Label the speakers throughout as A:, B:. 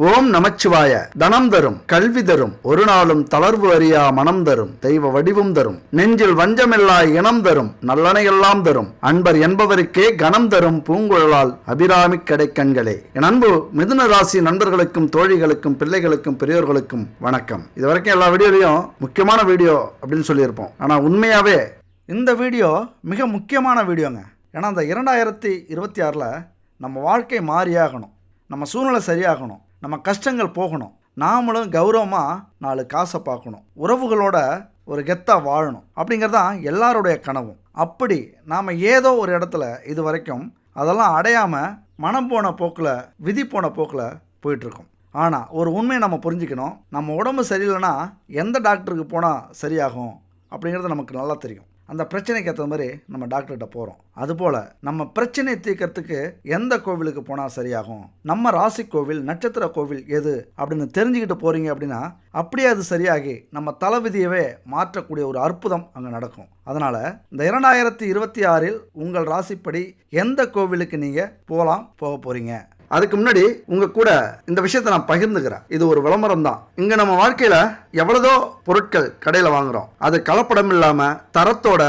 A: ஓம் நமச்சிவாய. தனம் தரும், கல்வி தரும், ஒரு நாளும் தளர்வு அறியா மனம் தரும், தெய்வ வடிவும் தரும், நெஞ்சில் வஞ்சமில்லா இனம் தரும், நல்லணையெல்லாம் தரும், அன்பர் என்பவருக்கே கனம் தரும் பூங்குழலால் அபிராமி கடை கண்களே. என் அன்பு மிதுன ராசி நண்பர்களுக்கும் தோழிகளுக்கும் பிள்ளைகளுக்கும் பெரியோர்களுக்கும் வணக்கம். இது வரைக்கும் எல்லா வீடியோலையும் முக்கியமான வீடியோ அப்படின்னு சொல்லியிருப்போம். ஆனால் உண்மையாகவே இந்த வீடியோ மிக முக்கியமான வீடியோங்க. ஏன்னா அந்த 2026 நம்ம வாழ்க்கை மாறியாகணும், நம்ம சூழ்நிலை சரியாகணும், நம்ம கஷ்டங்கள் போகணும், நாமளும் கௌரவமாக 4 காசை பார்க்கணும், உறவுகளோட ஒரு கெத்தாக வாழணும் அப்படிங்கிறதான் எல்லாருடைய கனவும். அப்படி நாம் ஏதோ ஒரு இடத்துல இது வரைக்கும் அதெல்லாம் அடையாமல் மனம் போன போக்கில் விதி போன போக்கில் போயிட்டுருக்கோம். ஆனால் ஒரு உண்மையை நம்ம புரிஞ்சுக்கணும். நம்ம உடம்பு சரியில்லைன்னா எந்த டாக்டருக்கு போனால் சரியாகும் அப்படிங்கிறது நமக்கு நல்லா தெரியும். அந்த பிரச்சனைக்கு ஏற்ற மாதிரி நம்ம டாக்டர்கிட்ட போகிறோம். அதுபோல் நம்ம பிரச்சனையை தீர்க்கறதுக்கு எந்த கோவிலுக்கு போனால் சரியாகும், நம்ம ராசி கோவில் நட்சத்திர கோவில் எது அப்படின்னு தெரிஞ்சுக்கிட்டு போகிறீங்க அப்படின்னா அப்படியே அது சரியாகி நம்ம தலைவிதியவே மாற்றக்கூடிய ஒரு அற்புதம் அங்கே நடக்கும். அதனால் இந்த 2026 உங்கள் ராசிப்படி எந்த கோவிலுக்கு நீங்கள் போக போகிறீங்க. அதுக்கு முன்னாடி உங்க கூட இந்த விஷயத்தை நான் பகிர்ந்துக்கிறேன். இது ஒரு விளம்பரம் தான். இங்க நம்ம வாழ்க்கையில எவ்வளவோ பொருட்கள் கடையில் வாங்குறோம். அது கலப்படம் இல்லாம தரத்தோட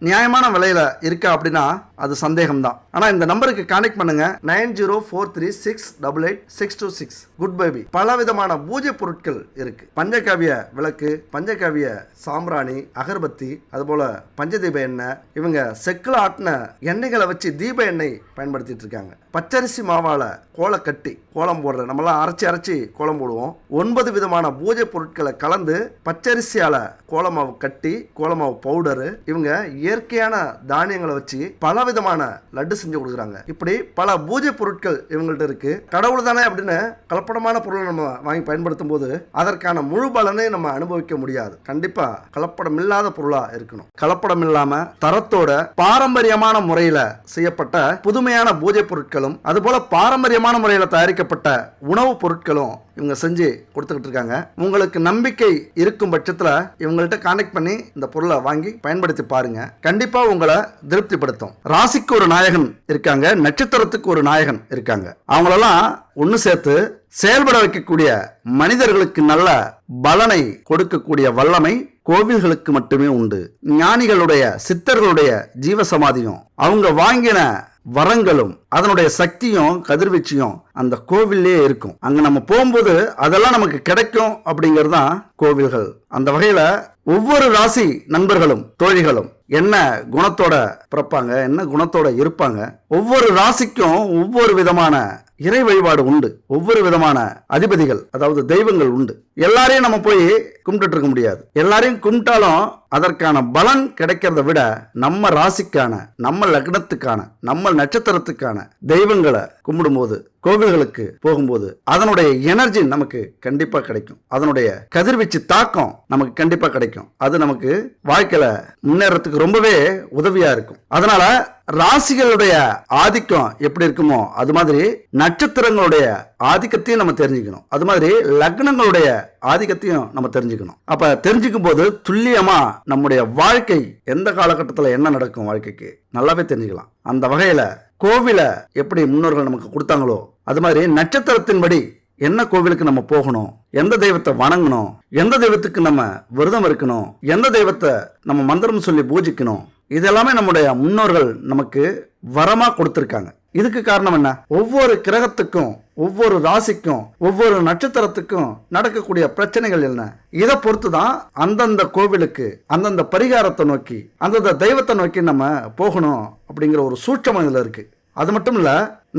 A: நியாயமான விலையில இருக்கா அப்படின்னா அது சந்தேகம்தான். ஆனால் இந்த நம்பருக்கு கான்டெக்ட் பண்ணுங்க. 9043688626. Good baby. பல விதமான பூஜை பொருட்கள் இருக்கு. பஞ்சகாவிய விளக்கு, பஞ்சகாவிய சாம்பிராணி, அகர்பத்தி, அதுபோல பஞ்சதீப எண்ணெய், இவங்க செக்கில் ஆட்டின எண்ணெய்களை வச்சு தீப எண்ணெய் பயன்படுத்திட்டு இருக்காங்க. பச்சரிசி மாவால கோலை கட்டி கோலம் போடுற, நம்மளாம் அரைச்சி கோலம் போடுவோம். 9 விதமான பூஜை பொருட்களை கலந்து பச்சரிசியால கோலமாவு கட்டி, கோலமாவு பவுடரு, இவங்க இயற்கையான தானியங்களை வச்சு பல விதமான லட்டு செஞ்சு கொடுக்குறாங்க. இப்படி பல பூஜை பொருட்கள் இவங்கள்ட்ட இருக்கு. கடவுள் தானே அப்படின்னு கலப்படமான பொருளை நம்ம வாங்கி பயன்படுத்தும் போது அதற்கான முழு பலனை நம்ம அனுபவிக்க முடியாது. கண்டிப்பா கலப்படம் இல்லாத பொருளா இருக்கணும். கலப்படம் இல்லாம தரத்தோட பாரம்பரியமான முறையில செய்யப்பட்ட புதுமையான பூஜை பொருட்களும், அதுபோல பாரம்பரியமான முறையில் தயாரிக்கப்பட்ட உணவுப் பொருட்களும் இவங்க செஞ்சு கொடுத்துக்கிட்டு இருக்காங்க. உங்களுக்கு நம்பிக்கை இருக்கும் பட்சத்தில் இவங்கள்ட்ட கான்டெக்ட் பண்ணி இந்த பொருளை வாங்கி பயன்படுத்தி பாருங்க. கண்டிப்பா உங்களை திருப்திப்படுத்தும். ராசிக்கு ஒரு நாயகன் இருக்காங்க, நட்சத்திரத்துக்கு ஒரு நாயகன் இருக்காங்க. அவங்களெல்லாம் ஒன்று சேர்த்து செயல்பட வைக்கக்கூடிய, மனிதர்களுக்கு நல்ல பலனை கொடுக்கக்கூடிய வல்லமை கோவில்களுக்கு மட்டுமே உண்டு. ஞானிகளுடைய சித்தர்களுடைய ஜீவசமாதியும் அவங்க வாங்கின வரங்களும் அதனுடைய சக்தியும் கதிர்வீச்சியும் அந்த கோவிலே இருக்கும். அங்க நம்ம போகும்போது அதெல்லாம் நமக்கு கிடைக்கும் அப்படிங்கிறது தான் கோவில்கள். அந்த வகையில ஒவ்வொரு ராசி நண்பர்களும் தோழிகளும் என்ன குணத்தோட பிறப்பாங்க, என்ன குணத்தோட இருப்பாங்க, ஒவ்வொரு ராசிக்கும் ஒவ்வொரு விதமான இறை வழிபாடு உண்டு, ஒவ்வொரு விதமான அதிபதிகள் அதாவது தெய்வங்கள் உண்டு. எல்லாரையும் நம்ம போய் கும்பிட்டு இருக்க முடியாது. எல்லாரையும் கும்பிட்டாலும் அதற்கான பலன் கிடைக்கிறத விட நம்ம ராசிக்கான, நம்ம லக்னத்துக்கான, நம்ம நட்சத்திரத்துக்கான தெய்வங்களை கும்பிடும்போது, கோவில்களுக்கு போகும்போது அதனுடைய எனர்ஜி நமக்கு கண்டிப்பா கிடைக்கும். அதனுடைய கதிர்வீச்சு தாக்கம் நமக்கு கண்டிப்பா கிடைக்கும். அது நமக்கு வாழ்க்கையில முன்னேறதுக்கு ரொம்பவே உதவியா இருக்கும். அதனால ராசிகளுடைய ஆதிக்கம் எப்படி இருக்குமோ அது மாதிரி நட்சத்திரங்களுடைய ஆதிக்கத்தையும் நம்ம தெரிஞ்சுக்கணும். அது மாதிரி லக்னங்களுடைய ஆதிக்கத்தையும் நம்ம தெரிஞ்சுக்கணும். அப்ப தெரிஞ்சுக்கும் போது துல்லியமா நம்முடைய வாழ்க்கை எந்த காலகட்டத்தில் என்ன நடக்கும் வாழ்க்கைக்கு நல்லாவே தெரிஞ்சுக்கலாம். அந்த வகையில கோவில எப்படி முன்னோர்கள் நமக்கு கொடுத்தாங்களோ அது மாதிரி நட்சத்திரத்தின்படி என்ன கோவிலுக்கு நம்ம போகணும், எந்த தெய்வத்தை வணங்கணும், எந்த தெய்வத்துக்கு நம்ம விரதம் இருக்கணும், எந்த தெய்வத்தை நம்ம மந்திரம் சொல்லி பூஜிக்கணும், இதெல்லாமே நம்முடைய முன்னோர்கள் நமக்கு வரமா கொடுத்திருக்காங்க. இதுக்கு காரணம் என்ன? ஒவ்வொரு கிரகத்துக்கும், ஒவ்வொரு ராசிக்கும், ஒவ்வொரு நட்சத்திரத்துக்கும் நடக்கக்கூடிய பிரச்சனைகள் என்ன, இதை பொறுத்து தான் அந்தந்த கோவிலுக்கு, அந்தந்த பரிகாரத்தை நோக்கி, அந்தந்த தெய்வத்தை நோக்கி நம்ம போகணும் அப்படிங்கிற ஒரு சூட்சமம் இதுல இருக்கு. அது மட்டும் இல்ல,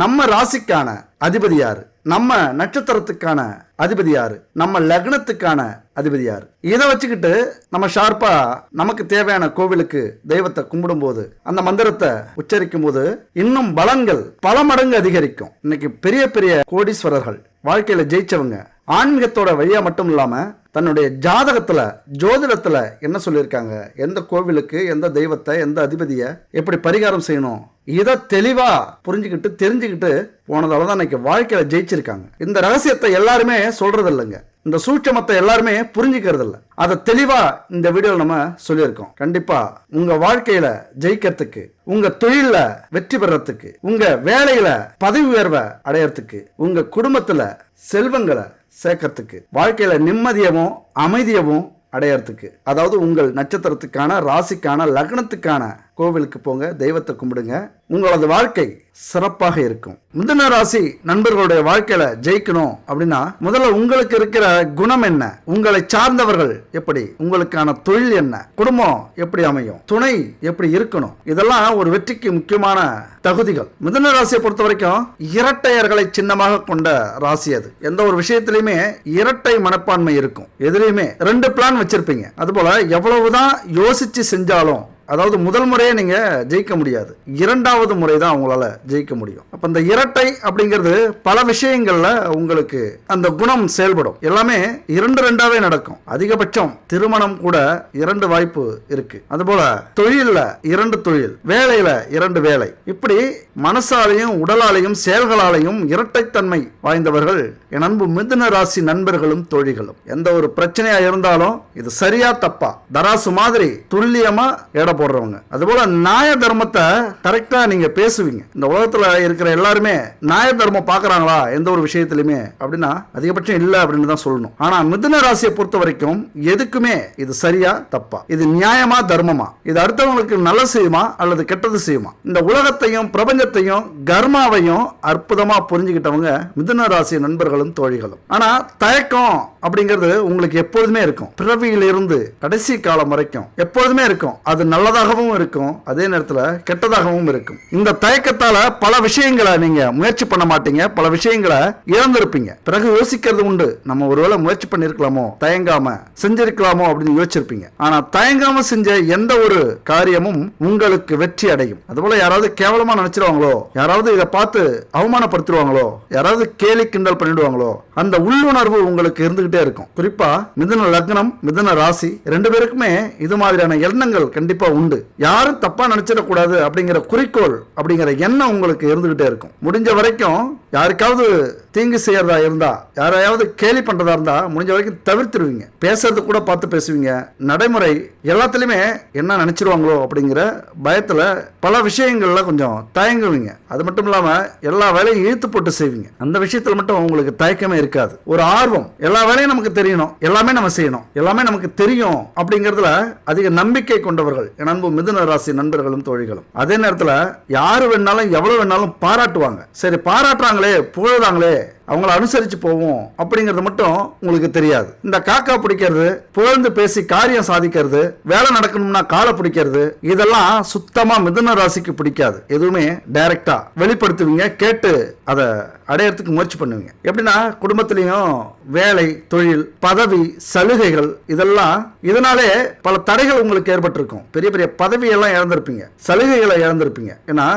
A: நம்ம ராசிக்கான அதிபதி யாரு, நம்ம நட்சத்திரத்துக்கான அதிபதி யாரு, நம்ம லக்னத்துக்கான அதிபதி யாரு, இதை வச்சுக்கிட்டு நம்ம ஷார்ப்பா நமக்கு தேவையான கோவிலுக்கு தெய்வத்தை கும்பிடும் போது, அந்த மந்திரத்தை உச்சரிக்கும் போது இன்னும் பலன்கள் பல மடங்கு அதிகரிக்கும். இன்னைக்கு பெரிய பெரிய கோடீஸ்வரர்கள், வாழ்க்கையில ஜெயிச்சவங்க, ஆன்மீகத்தோட வழியா மட்டும் இல்லாம தன்னுடைய ஜாதகத்துல ஜோதிடத்துல என்ன சொல்லியிருக்காங்க, எந்த கோவிலுக்கு எந்த தெய்வத்தை எந்த அதிபதியை எப்படி பரிகாரம் செய்யணும், இதை தெளிவா புரிஞ்சுக்கிட்டு தெரிஞ்சுக்கிட்டு போனதால தான் இன்னைக்கு வாழ்க்கையில ஜெயிச்சிருக்காங்க. இந்த ரகசியத்தை எல்லாருமே சொல்றது இல்லைங்க, இந்த சூட்சமத்தை எல்லாருமே புரிஞ்சுக்கிறது இல்லை. அதை தெளிவா இந்த வீடியோவில் நம்ம சொல்லியிருக்கோம். கண்டிப்பா உங்க வாழ்க்கையில ஜெயிக்கிறதுக்கு, உங்க தொழில வெற்றி பெறறதுக்கு, உங்க வேலையில பதவி உயர்வை அடையறதுக்கு, உங்க குடும்பத்துல செல்வங்களை சேர்க்கறதுக்கு, வாழ்க்கையில நிம்மதியவும் அமைதியவும் அடையறதுக்கு, அதாவது உங்கள் நட்சத்திரத்துக்கான ராசிக்கான லக்னத்துக்கான கோவிலுக்கு போங்க, தெய்வத்தை கும்பிடுங்க, உங்களது வாழ்க்கை சிறப்பாக இருக்கும். மிதுன ராசி நண்பர்களுடைய வாழ்க்கையில ஜெயிக்கணும் அப்படின்னா முதல்ல உங்களுக்கு இருக்கிற குணம் என்ன, உங்களை சார்ந்தவர்கள் எப்படி, உங்களுக்கான தொழில் என்ன, குடும்பம் எப்படி அமையும், துணை எப்படி இருக்கணும், இதெல்லாம் ஒரு வெற்றிக்கு முக்கியமான தகுதிகள். மிதுன ராசியை பொறுத்த வரைக்கும் இரட்டையர்களை சின்னமாக கொண்ட ராசி அது. எந்த ஒரு விஷயத்திலுமே இரட்டை மனப்பான்மை இருக்கும். எதுலையுமே 2 பிளான் வச்சிருப்பீங்க. அதுபோல எவ்வளவுதான் யோசிச்சு செஞ்சாலும், அதாவது முதல் முறையே நீங்க ஜெயிக்க முடியாது, 2வது முறை தான் உங்களால ஜெயிக்க முடியும். அப்ப இந்த இரட்டை அப்படிங்கிறது பல விஷயங்கள்ல உங்களுக்கு அந்த குணம் செயல்படும். எல்லாமே 2 நடக்கும். அதிகபட்சம் திருமணம் கூட 2 வாய்ப்பு இருக்கு. அதுபோல தொழில்ல 2 தொழில், வேலையில 2 வேலை, இப்படி மனசாலையும் உடலாலையும் செயல்களாலையும் இரட்டைத்தன்மை வாய்ந்தவர்கள் என் அன்பு மிதுன ராசி நண்பர்களும் தோழிகளும். எந்த ஒரு பிரச்சனையா இருந்தாலும் இது சரியா தப்பா தராசு மாதிரி துல்லியமா எடை போடுறவங்க. அதுபோல நியாய தர்மத்தை கரெக்டா நீங்க பேசுவீங்க. இந்த உலகத்துல இருக்கிற எல்லாருமே நியாய தர்மம் பாக்குறாங்களா எந்த ஒரு விஷயத்திலுமே அப்படின்னா அதிகபட்சம் இல்ல அப்படின்னு தான் சொல்லணும். ஆனா மிதுன ராசியை பொறுத்த வரைக்கும் எதுக்குமே இது சரியா தப்பா, இது நியாயமா தர்மமா, இது அடுத்தவங்களுக்கு நல்லது செய்யுமா அல்லது கெட்டது செய்யுமா, இந்த உலகத்தையும் பிரபஞ்சத்தையும் கர்மாவையும் அற்புதமா புரிஞ்சுக்கிட்டவங்க மிதுன ராசி நண்பர்களும் தோழிகளும். ஆனா தயக்கம் அப்படிங்கிறது உங்களுக்கு எப்பொழுதுமே இருக்கும். பிறவியிலிருந்து கடைசி காலம் வரைக்கும் எப்பொழுதுமே இருக்கும். அது நல்லதாகவும் இருக்கும், அதே நேரத்தில் கெட்டதாகவும் இருக்கும். இந்த தயக்கத்தால பல விஷயங்களை நீங்க முயற்சி பண்ண மாட்டீங்க, பல விஷயங்களை இழந்திருப்பீங்க. பிறகு யோசிக்கிறது உண்டு, நம்ம ஒருவேளை முயற்சி பண்ணிருக்கலாமோ, தயங்காம செஞ்சிருக்கலாமோ அப்படின்னு யோசிச்சிருப்பீங்க. ஆனா தயங்காம செஞ்ச எந்த ஒரு காரியமும் உங்களுக்கு வெற்றி அடையும். அதுபோல யாராவது கேவலமா நினைச்சிருவாங்களோ, யாராவது இதை பார்த்து அவமானப்படுத்திடுவாங்களோ, யாராவது கேலி கிண்டல் பண்ணிடுவாங்களோ, அந்த உள்ளுணர்வு உங்களுக்கு இருந்துகிட்டே இருக்கும். குறிப்பா மிதுன லக்னம் மிதுன ராசி 2 பேருக்குமே இது மாதிரியான எண்ணங்கள் கண்டிப்பா உண்டு. யாரும் தப்பா நினைச்சிடக்கூடாது அப்படிங்கிற குறிக்கோள் அப்படிங்கிற எண்ணம் உங்களுக்கு இருந்துகிட்டே இருக்கும். முடிஞ்ச வரைக்கும் யாருக்காவது தீங்கு செய்யறதா இருந்தா, யாரையாவது கேலி பண்றதா இருந்தா முடிஞ்ச வரைக்கும் தவிர்த்துருவீங்க. பேசுறது கூட பார்த்து பேசுவீங்க. நடைமுறை எல்லாத்துலயுமே என்ன நினைச்சிருவாங்களோ அப்படிங்கிற பயத்துல பல விஷயங்கள்ல கொஞ்சம் தயங்குவீங்க. அது மட்டும் இல்லாம எல்லா வேலையும் இழுத்து போட்டு செய்வீங்க. அந்த விஷயத்துல மட்டும் உங்களுக்கு தயக்கமே இருக்காது. ஒரு ஆர்வம், எல்லா வேலையும் நமக்கு தெரியணும், எல்லாமே நம்ம செய்யணும், எல்லாமே நமக்கு தெரியும் அப்படிங்கிறதுல அதிக நம்பிக்கை கொண்டவர்கள் என் அன்பு மிதுன ராசி நண்பர்களும் தோழிகளும். அதே நேரத்துல யாரு வேணாலும் எவ்வளவு வேணாலும் பாராட்டுவாங்க. சரி பாராட்டுறாங்களே புகழ்றாங்களே அவங்கள அனுசரிச்சு போவோம் அப்படிங்கிறது மட்டும் உங்களுக்கு தெரியாது. இந்த காக்கா பிடிக்கிறது, புகழ்ந்து பேசி காரியம் சாதிக்கிறது, வேலை நடக்கணும்னா காலை பிடிக்கிறது, இதெல்லாம் சுத்தமா மிதுன ராசிக்கு பிடிக்காது. எதுவுமே டைரக்டா வெளிப்படுத்துவீங்க, கேட்டு அதை அடையறதுக்கு முயற்சி பண்ணுவீங்க. எப்படின்னா குடும்பத்திலையும் வேலை, தொழில், பதவி, சலுகைகள் இதெல்லாம் இதனாலே பல தடைகள் உங்களுக்கு ஏற்பட்டிருக்கும். பெரிய பெரிய பதவியெல்லாம் இழந்திருப்பீங்க, சலுகைகளை இழந்திருப்பீங்க. ஏன்னா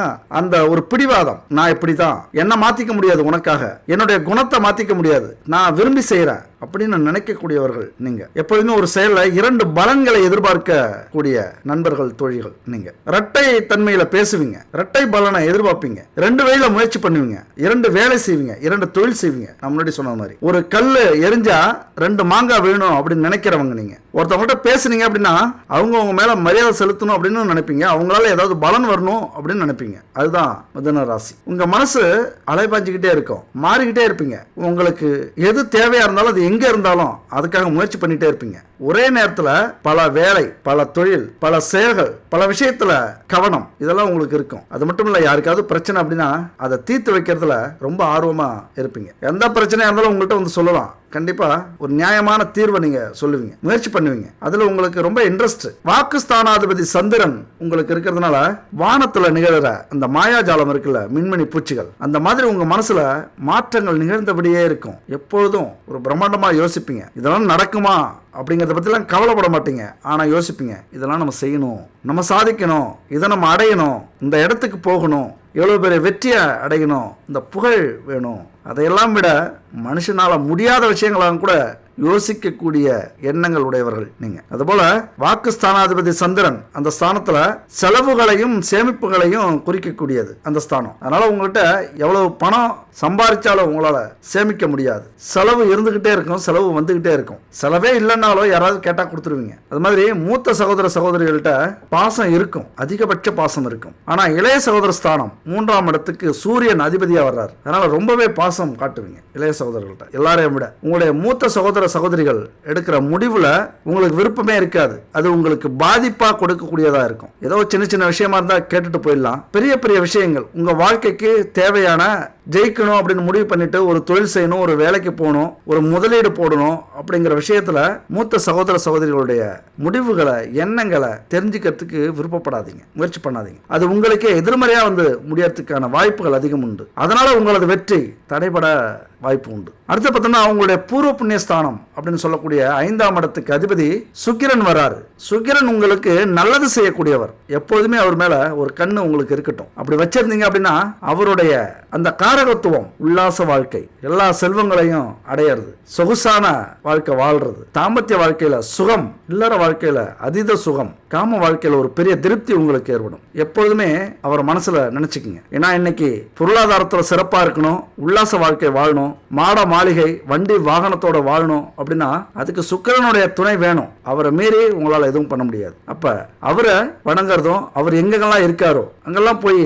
A: அந்த ஒரு பிடிவாதம், நான் இப்படிதான், என்ன மாத்திக்க முடியாது, உனக்காக என்னுடைய குணத்தை மாத்திக்க முடியாது, நான் விரும்பி செய்யறேன் அப்படின்னு நினைக்கக்கூடியவர்கள் நீங்க. எப்போதுமே ஒரு செயல்ல 2 பலன்களை எதிர்பார்க்க கூடிய நண்பர்கள் தோழிகள் நீங்க. இரட்டை தன்மையில பேசுவீங்க, இரட்டை பலனை எதிர்பார்ப்பீங்க, 2 வழியில முயற்சி பண்ணுவீங்க, 2 வேலை செய்வீங்க, 2 தொழில் செய்வீங்க. நான் முன்னாடி சொன்ன மாதிரி ஒரு கல்லு எரிஞ்சா 2 மாங்காய் வேணும் அப்படின்னு நினைக்கிறவங்க நீங்க. ஒருத்தவங்கள்ட்ட பேசுனீங்க அப்படின்னா அவங்க உங்க மேல மரியாதை செலுத்தணும் அப்படின்னு நினைப்பீங்க, அவங்களால ஏதாவது பலன் வரணும் அப்படின்னு நினைப்பீங்க. அதுதான் மிதுன ராசி. உங்க மனசு அலைபாஞ்சிக்கிட்டே இருக்கும், மாறிக்கிட்டே இருப்பீங்க. உங்களுக்கு எது தேவையா இருந்தாலும் அது எங்க இருந்தாலும் அதுக்காக முயற்சி பண்ணிட்டே இருப்பீங்க. ஒரே நேரத்துல பல வேலை, பல தொழில், பல செயல்கள், பல விஷயத்துல கவனம், இதெல்லாம் உங்களுக்கு இருக்கும். அது மட்டும் இல்ல, யாருக்காவது பிரச்சனை அப்படின்னா அதை தீர்த்து வைக்கிறதுல ரொம்ப ஆர்வமா இருப்பீங்க. எந்த பிரச்சனையா இருந்தாலும் உங்கள்கிட்ட வந்து சொல்லலாம். கண்டிப்பா ஒரு நியாயமான தீர்வை நீங்க சொல்லுவீங்க, முயற்சி பண்ணுவீங்க. அதுல உங்களுக்கு ரொம்ப இன்ட்ரெஸ்ட். வாக்குஸ்தானாதிபதி சந்திரன் உங்களுக்கு இருக்கிறதுனால வானத்துல நிகழற அந்த மாயாஜாலம் இருக்குல்ல, மின்மணி பூச்சிகள், அந்த மாதிரி உங்க மனசுல மாற்றங்கள் நிகழ்ந்தபடியே இருக்கும். எப்பொழுதும் ஒரு பிரம்மாண்டமா யோசிப்பீங்க. இதெல்லாம் நடக்குமா அப்படிங்கிறத பற்றிலாம் கவலைப்பட மாட்டீங்க. ஆனால் யோசிப்பீங்க, இதெல்லாம் நம்ம செய்யணும், நம்ம சாதிக்கணும், இதை நம்ம அடையணும், இந்த இடத்துக்கு போகணும்,
B: எவ்வளோ பெரிய வெற்றியை அடையணும், இந்த புகழ் வேணும், அதையெல்லாம் விட மனுஷனால் முடியாத விஷயங்களாக கூட யோசிக்கக்கூடிய எண்ணங்கள் உடையவர்கள் நீங்க. அதுபோல வாக்கு ஸ்தானாதிபதி சந்திரன் அந்த ஸ்தானத்துல செலவுகளையும் சேமிப்புகளையும் குறிக்கக்கூடியது அந்த ஸ்தானம். அதனால உங்கள்கிட்ட எவ்வளவு பணம் சம்பாதிச்சாலும் உங்களால சேமிக்க முடியாது. செலவு இருந்துகிட்டே இருக்கும், செலவு வந்துகிட்டே இருக்கும். செலவே இல்லைன்னாலும் யாராவது கேட்டா கொடுத்துருவீங்க. அது மாதிரி மூத்த சகோதர சகோதரிகள்கிட்ட பாசம் இருக்கும், அதிகபட்ச பாசம் இருக்கும். ஆனா இளைய சகோதர ஸ்தானம் 3ஆம் இடத்துக்கு சூரியன் அதிபதியா வர்றார். அதனால ரொம்பவே பாசம் காட்டுவீங்க இளைய சகோதரர்கள்ட்ட. எல்லாரையும் விட உங்களுடைய மூத்த சகோதர சகோதரிகள் எடுக்கிற முடிவுல உங்களுக்கு விருப்பமே இருக்காது. அது உங்களுக்கு பாதிப்பா கொடுக்கக்கூடியதா இருக்கும். ஏதோ சின்ன சின்ன விஷயமா இருந்தா கேட்டுட்டு போயிடலாம். பெரிய பெரிய விஷயங்கள் உங்க வாழ்க்கைக்கு தேவையான ஜெயிக்கணும் அப்படின்னு முடிவு பண்ணிட்டு ஒரு தொழில் செய்யணும், ஒரு வேலைக்கு போகணும், ஒரு முதலீடு போடணும் அப்படிங்கிற விஷயத்துல மூத்த சகோதர சகோதரிகளுடைய முடிவுகளை எண்ணங்களை தெரிஞ்சுக்கிறதுக்கு விருப்பப்படாதீங்க, முயற்சி பண்ணாதீங்க. அது உங்களுக்கே எதிர்மறையா வந்து முடியறதுக்கான வாய்ப்புகள் அதிகம் உண்டு. அதனால உங்களது வெற்றி தடைபட வாய்ப்பு உண்டு. அடுத்து பார்த்தோம்னா அவங்களுடைய பூர்வ புண்ணிய ஸ்தானம் அப்படின்னு சொல்லக்கூடிய 5ஆம் இடத்துக்கு அதிபதி சுக்கிரன் வராரு. சுக்கிரன் உங்களுக்கு நல்லது செய்யக்கூடியவர். எப்போதுமே அவர் மேல ஒரு கண்ணு உங்களுக்கு இருக்கட்டும். அப்படி வச்சிருந்தீங்க அப்படின்னா அவருடைய அந்த காரகத்துவம், உல்லாச வாழ்க்கை, எல்லா செல்வங்களையும் அடையிறது, சொகுசான வாழ்க்கை வாழ்றது, தாம்பத்திய வாழ்க்கையில சுகம், இல்லற வாழ்க்கையில அதீத சுகம், காம வாழ்க்கையில ஒரு பெரிய திருப்தி உங்களுக்கு ஏற்படும். எப்பொழுதுமே அவர் மனசுல நினைச்சுக்குங்க. ஏன்னா இன்னைக்கு பொருளாதாரத்துல சிறப்பா இருக்கணும், உல்லாச வாழ்க்கை வாழணும், மாட மாளிகை வண்டி வாகனத்தோட வாழணும் அப்படின்னா அதுக்கு சுக்கிரனுடைய துணை வேணும். அவரை மீறி உங்களால எதுவும் பண்ண முடியாது. அப்ப அவரை வணங்குறதும், அவர் எங்கெல்லாம் இருக்காரோ அங்கெல்லாம் போய்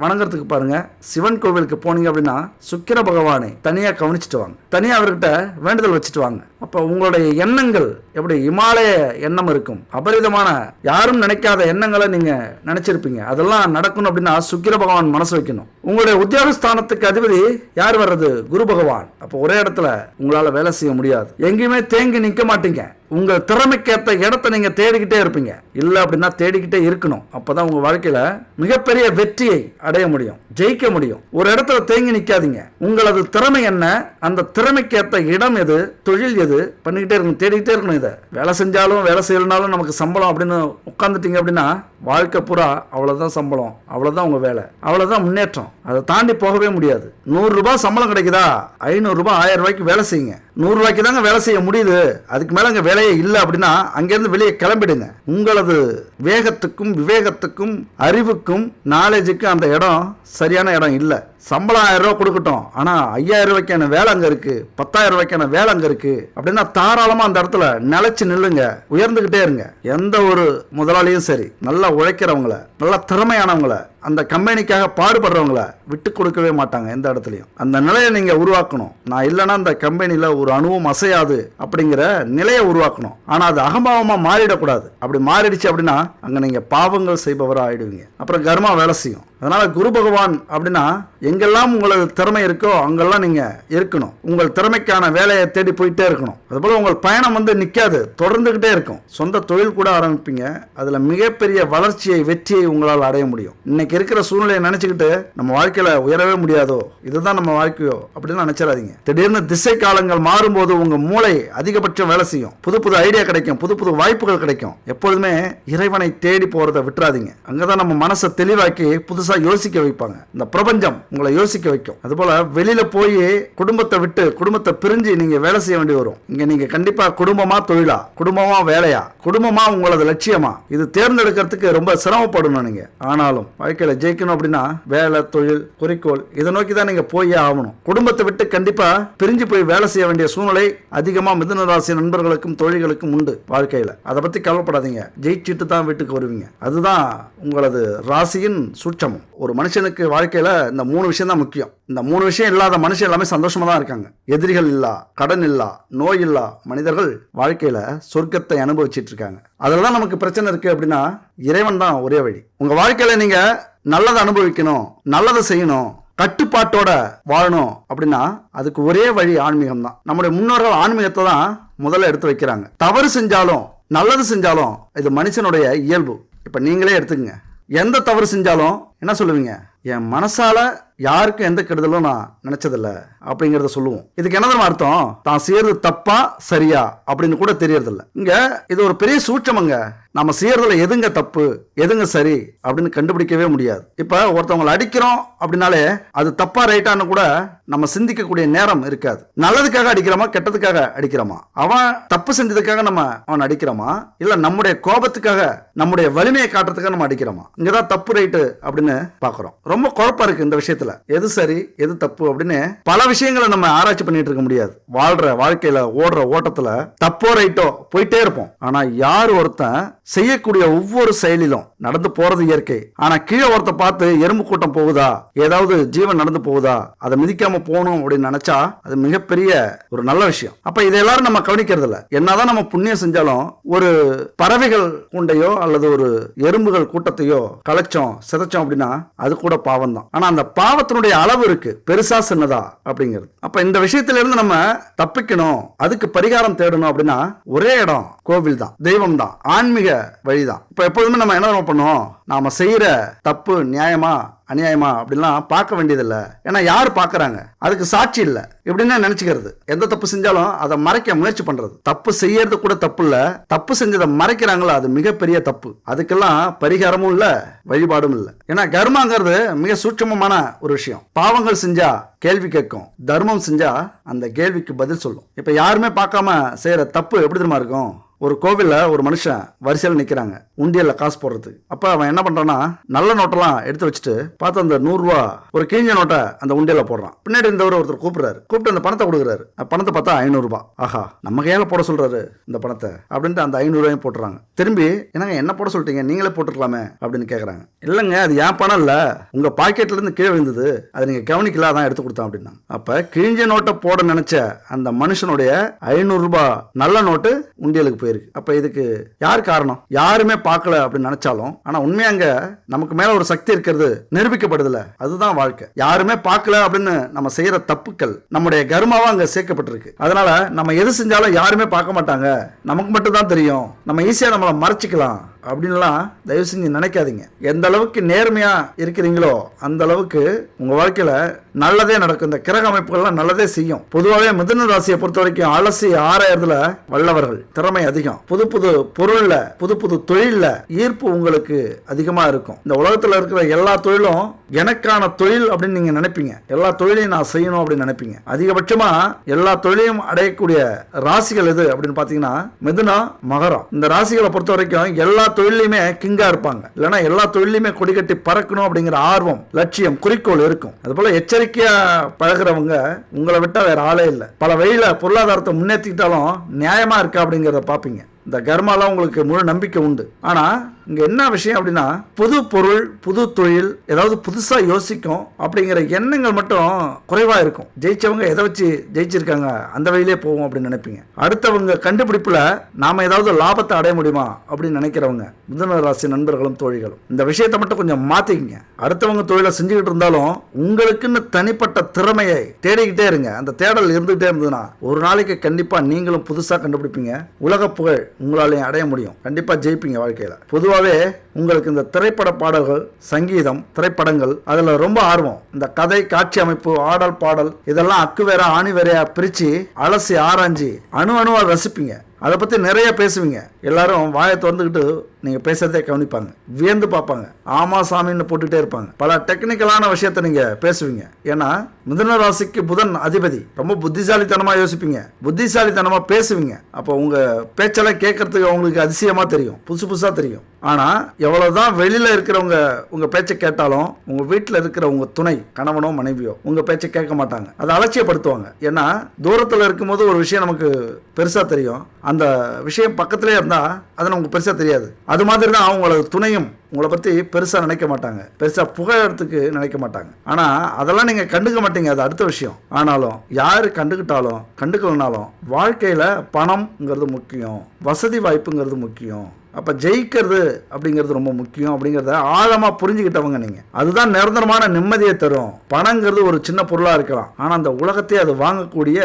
B: வணங்குறதுக்கு பாருங்க. சிவன் கோவிலுக்கு போனீங்க அப்படின்னா சுக்கிர பகவானை தனியா கவனிச்சுட்டு வாங்க, தனியா அவர்கிட்ட வேண்டுதல் வச்சுட்டு வாங்க. அப்ப உங்களுடைய எண்ணங்கள் எப்படி இமாலய எண்ணம் இருக்கும், அபரிதமான யாரும் நினைக்காத எண்ணங்களை நீங்க நினைச்சிருப்பீங்க. அதெல்லாம் நடக்கணும் அப்படின்னா சுக்கிர பகவான் மனசு வைக்கணும். உங்களுடைய உத்தியோகஸ்தானத்துக்கு அதிபதி யார் வர்றது? குரு பகவான். அப்போ ஒரே இடத்துல உங்களால வேலை செய்ய முடியாது, எங்கேயுமே தேங்கி நிற்க மாட்டீங்க. உங்க திறமைக்கேற்ற இடத்தை நீங்க தேடிக்கிட்டே இருப்பீங்க. இல்லை அப்படின்னா தேடிக்கிட்டே இருக்கணும். அப்பதான் உங்க வாழ்க்கையில மிகப்பெரிய வெற்றியை அடைய முடியும், ஜெயிக்க முடியும். ஒரு இடத்துல தேங்கி நிற்காதீங்க. உங்களது திறமை என்ன, அந்த திறமைக்கேற்ற இடம் எது, தொழில் எது, பண்ணிக்கிட்டே இருக்கணும், தேடிக்கிட்டே இருக்கணும். இதை வேலை செஞ்சாலும் வேலை செய்யலனாலும் நமக்கு சம்பளம் அப்படின்னு உட்காந்துட்டீங்க அப்படின்னா வாழ்க்கை பூரா அவ்வளவுதான் சம்பளம், அவ்வளவுதான் உங்க வேலை, அவ்வளவுதான் முன்னேற்றம். அதை தாண்டி போகவே முடியாது. 100 ரூபாய் சம்பளம் கிடைக்குதா, 500 ரூபாய் 1000 ரூபாய்க்கு வேலை செய்யுங்க. 100 ரூபாய்க்கு தாங்க வேலை செய்ய முடியுது, அதுக்கு மேல அங்க வேலையே இல்லை அப்படின்னா அங்கிருந்து வெளியே கிளம்பிடுங்க. உங்களது வேகத்துக்கும் விவேகத்துக்கும் அறிவுக்கும் நாலேஜுக்கும் அந்த இடம் சரியான இடம் இல்லை. சம்பளம் 1000 ரூபாய் கொடுக்கட்டும், ஆனா 5000 ரூபாய்க்கான வேலை அங்க இருக்கு, 10,000 ரூபாய்க்கான வேலை அங்க இருக்கு அப்படின்னா தாராளமா அந்த இடத்துல நிலைச்சு நில்லுங்க, உயர்ந்துகிட்டே இருங்க. எந்த ஒரு முதலாளியும் சரி, நல்லா உழைக்கிறவங்கள, நல்லா திறமையானவங்கள, அந்த கம்பெனிக்காக பாடுபடுறவங்கள விட்டு கொடுக்கவே மாட்டாங்க எந்த இடத்துலையும். அந்த நிலையை நீங்க உருவாக்கணும். நான் இல்லைன்னா அந்த கம்பெனியில ஒரு அணுவும் அசையாது அப்படிங்கிற நிலையை உருவாக்கணும். ஆனா அது அகம்பாவமா மாறிடக்கூடாது. அப்படி மாறிடுச்சு அப்படின்னா அங்க நீங்க பாவங்கள் செய்பவராக ஆயிடுவீங்க. அப்புறம் கர்மா வேலை செய்யும். அதனால குரு பகவான் அப்படின்னா எங்கெல்லாம் உங்களது திறமை இருக்கோ அங்கெல்லாம் நீங்க இருக்கணும். உங்கள் திறமைக்கான வேலையை தேடி போயிட்டே இருக்கணும். அதுபோல உங்கள் பயணம் வந்து நிற்காது, தொடர்ந்துகிட்டே இருக்கும். சொந்த தொழில் கூட ஆரம்பிப்பீங்க. அதுல மிகப்பெரிய வளர்ச்சியை, வெற்றியை உங்களால் அடைய முடியும். இன்னைக்கு இருக்கிற சூழ்நிலையை நினைச்சுக்கிட்டு நம்ம வாழ்க்கையில உயரவே முடியாதோ, இதுதான் நம்ம வாழ்க்கையோ அப்படின்னு நினைச்சிடாதீங்க. திடீர்னு திசை காலங்கள் மாறும்போது உங்க மூளை அதிகபட்சம் வேலை செய்யும். புது புது ஐடியா கிடைக்கும், புது புது வாய்ப்புகள் கிடைக்கும். எப்பொழுதுமே இறைவனை தேடி போறதை விட்டுறாதீங்க. அங்கதான் நம்ம மனசை தெளிவாக்கி புதுசா யோசிக்க வைப்பாங்க. இந்த பிரபஞ்சம் உங்களை யோசிக்க வைக்கும். அதுபோல வெளியில போய் குடும்பத்தை விட்டு, குடும்பத்தை பிரிஞ்சு நீங்க வேலை செய்ய வேண்டி வரும். இங்க நீங்க கண்டிப்பா குடும்பமா தொழிலா, குடும்பமா வேலையா, குடும்பமா உங்களது லட்சியமா, இது தேர்ந்தெடுக்கிறதுக்கு ரொம்ப சிரமப்படணும் நீங்க. ஆனாலும் வாழ்க்கையில ஜெயிக்கணும் அப்படின்னா வேலை, தொழில், குறிக்கோள் இதை நோக்கி தான் நீங்க போயே ஆகணும். குடும்பத்தை விட்டு கண்டிப்பா பிரிஞ்சு போய் வேலை செய்ய வேண்டிய சூழ்நிலை அதிகமா மிதுன ராசி நண்பர்களுக்கும் தொழில்களுக்கும் உண்டு வாழ்க்கையில. அதை பத்தி கவலைப்படாதீங்க, ஜெயிச்சுட்டு தான் வீட்டுக்கு வருவீங்க. அதுதான் உங்களது ராசியின் சூட்சமம். ஒரு மனுஷனுக்கு வாழ்க்கையில இந்த 3 விஷயம் தான் முக்கியம். இந்த 3 விஷயம் இல்லாத மனுஷன் எல்லாமே சந்தோஷமா தான் இருக்காங்க. எதிரிகள் இல்லா, கடன் இல்லா, நோய் இல்லா மனிதர்கள் வாழ்க்கையில சொர்க்கத்தை அனுபவிச்சிட்டு இருக்காங்க. அதுலதான் நமக்கு பிரச்சனை இருக்கு அப்படின்னா இறைவன் தான் ஒரே வழி. உங்க வாழ்க்கையில நீங்க நல்லதை அனுபவிக்கணும், நல்லதை செய்யணும், கட்டுப்பாட்டோட வாழணும் அப்படின்னா அதுக்கு ஒரே வழி ஆன்மீகம் தான். நம்முடைய முன்னோர்கள் ஆன்மீகத்தை தான் முதல்ல எடுத்து வைக்கிறாங்க. தவறு செஞ்சாலும் நல்லது செஞ்சாலும் இது மனுஷனுடைய இயல்பு. இப்ப நீங்களே எடுத்துக்கங்க, எந்த தவறு செஞ்சாலும் என்ன சொல்லுவீங்க? என் மனசால யாருக்கும் எந்த கெடுதலும் நான் நினைச்சதில்ல அப்படிங்கிறத சொல்லுவோம். இதுக்கு என்ன தெரியுமா அர்த்தம்? தான் செய்யறது தப்பா சரியா அப்படின்னு கூட தெரியறதில்ல. இங்க இது ஒரு பெரிய சூட்சமங்க. நம்ம செய்யறதுல எதுங்க தப்பு எதுங்க சரி அப்படின்னு கண்டுபிடிக்கவே முடியாது. இப்ப ஒருத்தவங்களை அடிக்கிறோம் அப்படின்னாலே அது தப்பா ரைட்டான்னு கூட நம்ம சிந்திக்கக்கூடிய நேரம் இருக்காது. நல்லதுக்காக அடிக்கிறோமா கெட்டதுக்காக அடிக்கிறோமா, அவன் தப்பு செஞ்சதுக்காக நம்ம அவன் அடிக்கிறோமா, இல்ல நம்முடைய கோபத்துக்காக நம்முடைய வலிமையை காட்டுறதுக்காக நம்ம அடிக்கிறோமா, இங்கதான் தப்பு ரைட்டு அப்படின்னு பாக்குறோம். ரொம்ப குழப்பம் இருக்கு இந்த விஷயத்துல. எது சரி எது தப்பு அப்படின்னு பல விஷயங்களை நம்ம ஆராய்ச்சி பண்ணிட்டு இருக்க முடியாது. வாழ்ற வாழ்க்கையில ஓடுற ஓட்டத்துல தப்போ ரைட்டோ போயிட்டே இருப்போம். ஆனா யார் ஒருத்தன் செய்யக்கூடிய ஒவ்வொரு செயலிலும் நடந்து போறது இயற்கை, ஆனா கீழே ஒருத்த பார்த்து எறும்பு கூட்டம் போகுதா, ஏதாவது ஜீவன் நடந்து போகுதா, அதை மிதிக்காம போகணும் அப்படின்னு நினைச்சா அது மிகப்பெரிய ஒரு நல்ல விஷயம். அப்ப இதை எல்லாரும் நம்ம கவனிக்கிறது இல்ல. என்னதான் நம்ம புண்ணியம் செஞ்சாலும் ஒரு பறவைகள் கூண்டையோ அல்லது ஒரு எறும்புகள் கூட்டத்தையோ கலைச்சோம் சிதைச்சோம் அப்படின்னா அது கூட பாவம் தான். ஆனா அந்த பாவத்தினுடைய அளவு இருக்கு, பெருசா சின்னதா அப்படிங்கிறது. அப்ப இந்த விஷயத்துல இருந்து நம்ம தப்பிக்கணும், அதுக்கு பரிகாரம் தேடணும் அப்படின்னா ஒரே இடம் கோவில் தான், தெய்வம் தான், ஆன்மீக வழிதான். இப்ப எப்போதுமே நம்ம என்ன பண்ணுவோம், நாம செய்யற தப்பு நியாயமா அநியாயமா அப்படின்லாம் பார்க்க வேண்டியதில்லை. ஏன்னா யார் பார்க்கறாங்க, அதுக்கு சாட்சி இல்லை இப்படின்னு நினைச்சுக்கிறது. எந்த தப்பு செஞ்சாலும் அதை மறைக்க முயற்சி பண்றது. தப்பு செய்யறது கூட தப்பு இல்ல, தப்பு செஞ்சதை மறைக்கிறாங்களா அது மிகப்பெரிய தப்பு. அதுக்கெல்லாம் பரிகாரமும் இல்ல வழிபாடும் இல்லை. ஏன்னா கர்மாங்கிறது மிக சூட்சமமான ஒரு விஷயம். பாவங்கள் செஞ்சா கேள்வி கேட்கும், தர்மம் செஞ்சா அந்த கேள்விக்கு பதில் சொல்லும். இப்ப யாருமே பார்க்காம செய்யற தப்பு எப்படி தெரியுமா இருக்கும்? ஒரு கோவில்ல ஒரு மனுஷன் வரிசையில் நிக்கிறாங்க உண்டியல்ல காசு போடுறதுக்கு. அப்ப அவன் என்ன பண்றான்னா நல்ல நோட்டெல்லாம் எடுத்து வச்சுட்டு பார்த்து அந்த 100 ரூபா ஒரு கிழிஞ்ச நோட்டை அந்த உண்டியல்ல போடுறான். பின்னாடி இருந்தவர் ஒருத்தர் கூப்பிடுறாரு, கூப்பிட்டு அந்த பணத்தை கொடுக்குறாரு. பணத்தை பார்த்தா 500 ரூபாய். ஆஹா, நம்ம கையால போட சொல்றாரு இந்த பணத்தை அப்படின்ட்டு அந்த 500 ரூபாயும் போட்டுறாங்க. திரும்பி என்னங்க என்ன போட சொல்லிட்டீங்க, நீங்களே போட்டுருக்கலாமே அப்படின்னு கேட்கறாங்க. இல்லைங்க அது ஏன் பணம் இல்ல, உங்க பாக்கெட்ல இருந்து கீழே விழுந்தது, அதை நீங்க கவனிக்கல, அதான் எடுத்து கொடுத்தோம் அப்படின்னா. அப்ப கிழிஞ்ச நோட்டை போட நினைச்ச அந்த மனுஷனுடைய 500 ரூபாய் நல்ல நோட்டு உண்டியலுக்கு போயிருக்கு. அப்ப இதுக்கு யார் காரணம்? யாருமே பார்க்கல அப்படின்னு நினைச்சாலும் ஆனா உண்மையாங்க நமக்கு மேல ஒரு சக்தி இருக்கிறது நிரூபிக்கப்படுதுல, அதுதான் வாழ்க்கை. யாருமே பார்க்கல அப்படின்னு நம்ம செய்யற தப்புக்கள் நம்முடைய கர்மாவா அங்க சேர்க்கப்பட்டிருக்கு. அதனால நம்ம எது செஞ்சாலும் யாருமே பார்க்க மாட்டாங்க, நமக்கு மட்டும் தான் தெரியும், நம்ம ஈஸியா நம்மளை மறைச்சிக்கலாம் அப்படின்லாம் தயவு செஞ்சு நினைக்காதீங்க. எந்த அளவுக்கு நேர்மையா இருக்கிறீங்களோ அந்த அளவுக்கு உங்க வாழ்க்கையில நல்லதே நடக்கும். இந்த கிரக அமைப்புகள்லாம் நல்லதே செய்யும். பொதுவாகவே மிதுன ராசியை பொறுத்த வரைக்கும் அலசி ஆராயறதுல வல்லவர்கள், திறமை அதிகம். புது புது பொருள்ல புது புது தொழில்ல ஈர்ப்பு உங்களுக்கு அதிகமா இருக்கும். இந்த உலகத்துல இருக்கிற எல்லா தொழிலும் எனக்கான தொழில் அப்படின்னு நீங்க நினைப்பீங்க. எல்லா தொழிலையும் நான் செய்யணும் அப்படின்னு நினைப்பீங்க. அதிகபட்சமா எல்லா தொழிலையும் அடையக்கூடிய ராசிகள் எது அப்படின்னு பாத்தீங்கன்னா மிதுனம், மகரம். இந்த ராசிகளை பொறுத்த வரைக்கும் எல்லா தொழிலையுமே கிங்கா இருப்பாங்க. இல்லைன்னா எல்லா தொழிலையுமே கொடிகட்டி பறக்கணும் அப்படிங்கிற ஆர்வம், லட்சியம், குறிக்கோள் இருக்கும். அது போல எச்சரிக்கையா பழகிறவங்க உங்களை விட்டா வேற ஆளே இல்லை. பல வழியில பொருளாதாரத்தை முன்னேற்றிக்கிட்டாலும் நியாயமா இருக்கா அப்படிங்கிறத பார்ப்பீங்க. இந்த கர்மாலாம் உங்களுக்கு முழு நம்பிக்கை உண்டு. ஆனா இங்க என்ன விஷயம் அப்படின்னா புது பொருள் புது தொழில் ஏதாவது புதுசா யோசிக்கும் அப்படிங்கிற எண்ணங்கள் மட்டும் குறைவா இருக்கும். ஜெயிச்சவங்க எதை வச்சு ஜெயிச்சிருக்காங்க அந்த வழியிலே போவோம் அப்படின்னு நினைப்பீங்க. அடுத்தவங்க கண்டுபிடிப்புல நாம ஏதாவது லாபத்தை அடைய முடியுமா அப்படின்னு நினைக்கிறவங்க மிதுன ராசி நண்பர்களும் தோழிகளும் இந்த விஷயத்தை மட்டும் கொஞ்சம் மாத்திக்கங்க. அடுத்தவங்க தொழிலை செஞ்சுக்கிட்டு இருந்தாலும் உங்களுக்குன்னு தனிப்பட்ட திறமையை தேடிக்கிட்டே இருங்க. அந்த தேடல் இருந்துகிட்டே இருந்ததுன்னா ஒரு நாளைக்கு கண்டிப்பா நீங்களும் புதுசா கண்டுபிடிப்பீங்க. உலக புகழ் உங்களாலையும் அடைய முடியும். கண்டிப்பா ஜெயிப்பீங்க வாழ்க்கையில. பொதுவாகவே உங்களுக்கு இந்த திரைப்பட பாடல்கள், சங்கீதம், திரைப்படங்கள் அதுல ரொம்ப ஆர்வம். இந்த கதை, காட்சி அமைப்பு, ஆடல், பாடல் இதெல்லாம் அக்கு வேற ஆணி வேறையா பிரிச்சு அலசி ஆராய்ஞ்சி அணுவா ரசிப்பீங்க. அதை பத்தி நிறைய பேசுவீங்க. எல்லாரும் வாயை திறந்துக்கிட்டு நீங்க பேசுறதே கவனிப்பாங்க, வியந்து பார்ப்பாங்க, ஆமா சாமின்னு போட்டுட்டே இருப்பாங்க. பல டெக்னிக்கலான விஷயத்த நீங்க பேசுவீங்க. ஏன்னா மிதுன ராசிக்கு புதன் அதிபதி. ரொம்ப புத்திசாலித்தனமா யோசிப்பீங்க, புத்திசாலித்தனமா பேசுவீங்க. அப்போ உங்க பேச்செல்லாம் கேட்கறதுக்கு அவங்களுக்கு அதிசயமா தெரியும், புதுசு புதுசா தெரியும். ஆனா எவ்வளவுதான் வெளியில இருக்கிறவங்க உங்க பேச்சை கேட்டாலும் உங்க வீட்டுல இருக்கிற உங்க துணை, கணவனோ மனைவியோ உங்க பேச்சை கேட்க மாட்டாங்க. அதை அலட்சியப்படுத்துவாங்க. ஏன்னா தூரத்துல இருக்கும்போது ஒரு விஷயம் நமக்கு பெருசா தெரியும், அந்த விஷயம் பக்கத்திலே இருந்தா அது நமக்கு பெருசா தெரியாது. அது மாதிரி தான் அவங்களோட துணையும் உங்களை பத்தி பெருசா நினைக்க மாட்டாங்க, பெருசா புகழறதுக்கு நினைக்க மாட்டாங்க. ஆனா அதெல்லாம் நீங்க கண்டுக்க மாட்டீங்க, அது அடுத்த விஷயம். ஆனாலும் யாரு கண்டுக்கிட்டாலும் கண்டுக்கலனாலும் வாழ்க்கையில பணம்ங்கிறது முக்கியம், வசதி வாய்ப்புங்கிறது முக்கியம். அப்போ ஜெயிக்கிறது அப்படிங்கிறது ரொம்ப முக்கியம் அப்படிங்கிறத ஆழமாக புரிஞ்சுக்கிட்டவங்க நீங்கள். அதுதான் நிரந்தரமான நிம்மதியை தரும். பணங்கிறது ஒரு சின்ன பொருளாக இருக்கலாம், ஆனால் அந்த உலகத்தை அது வாங்கக்கூடிய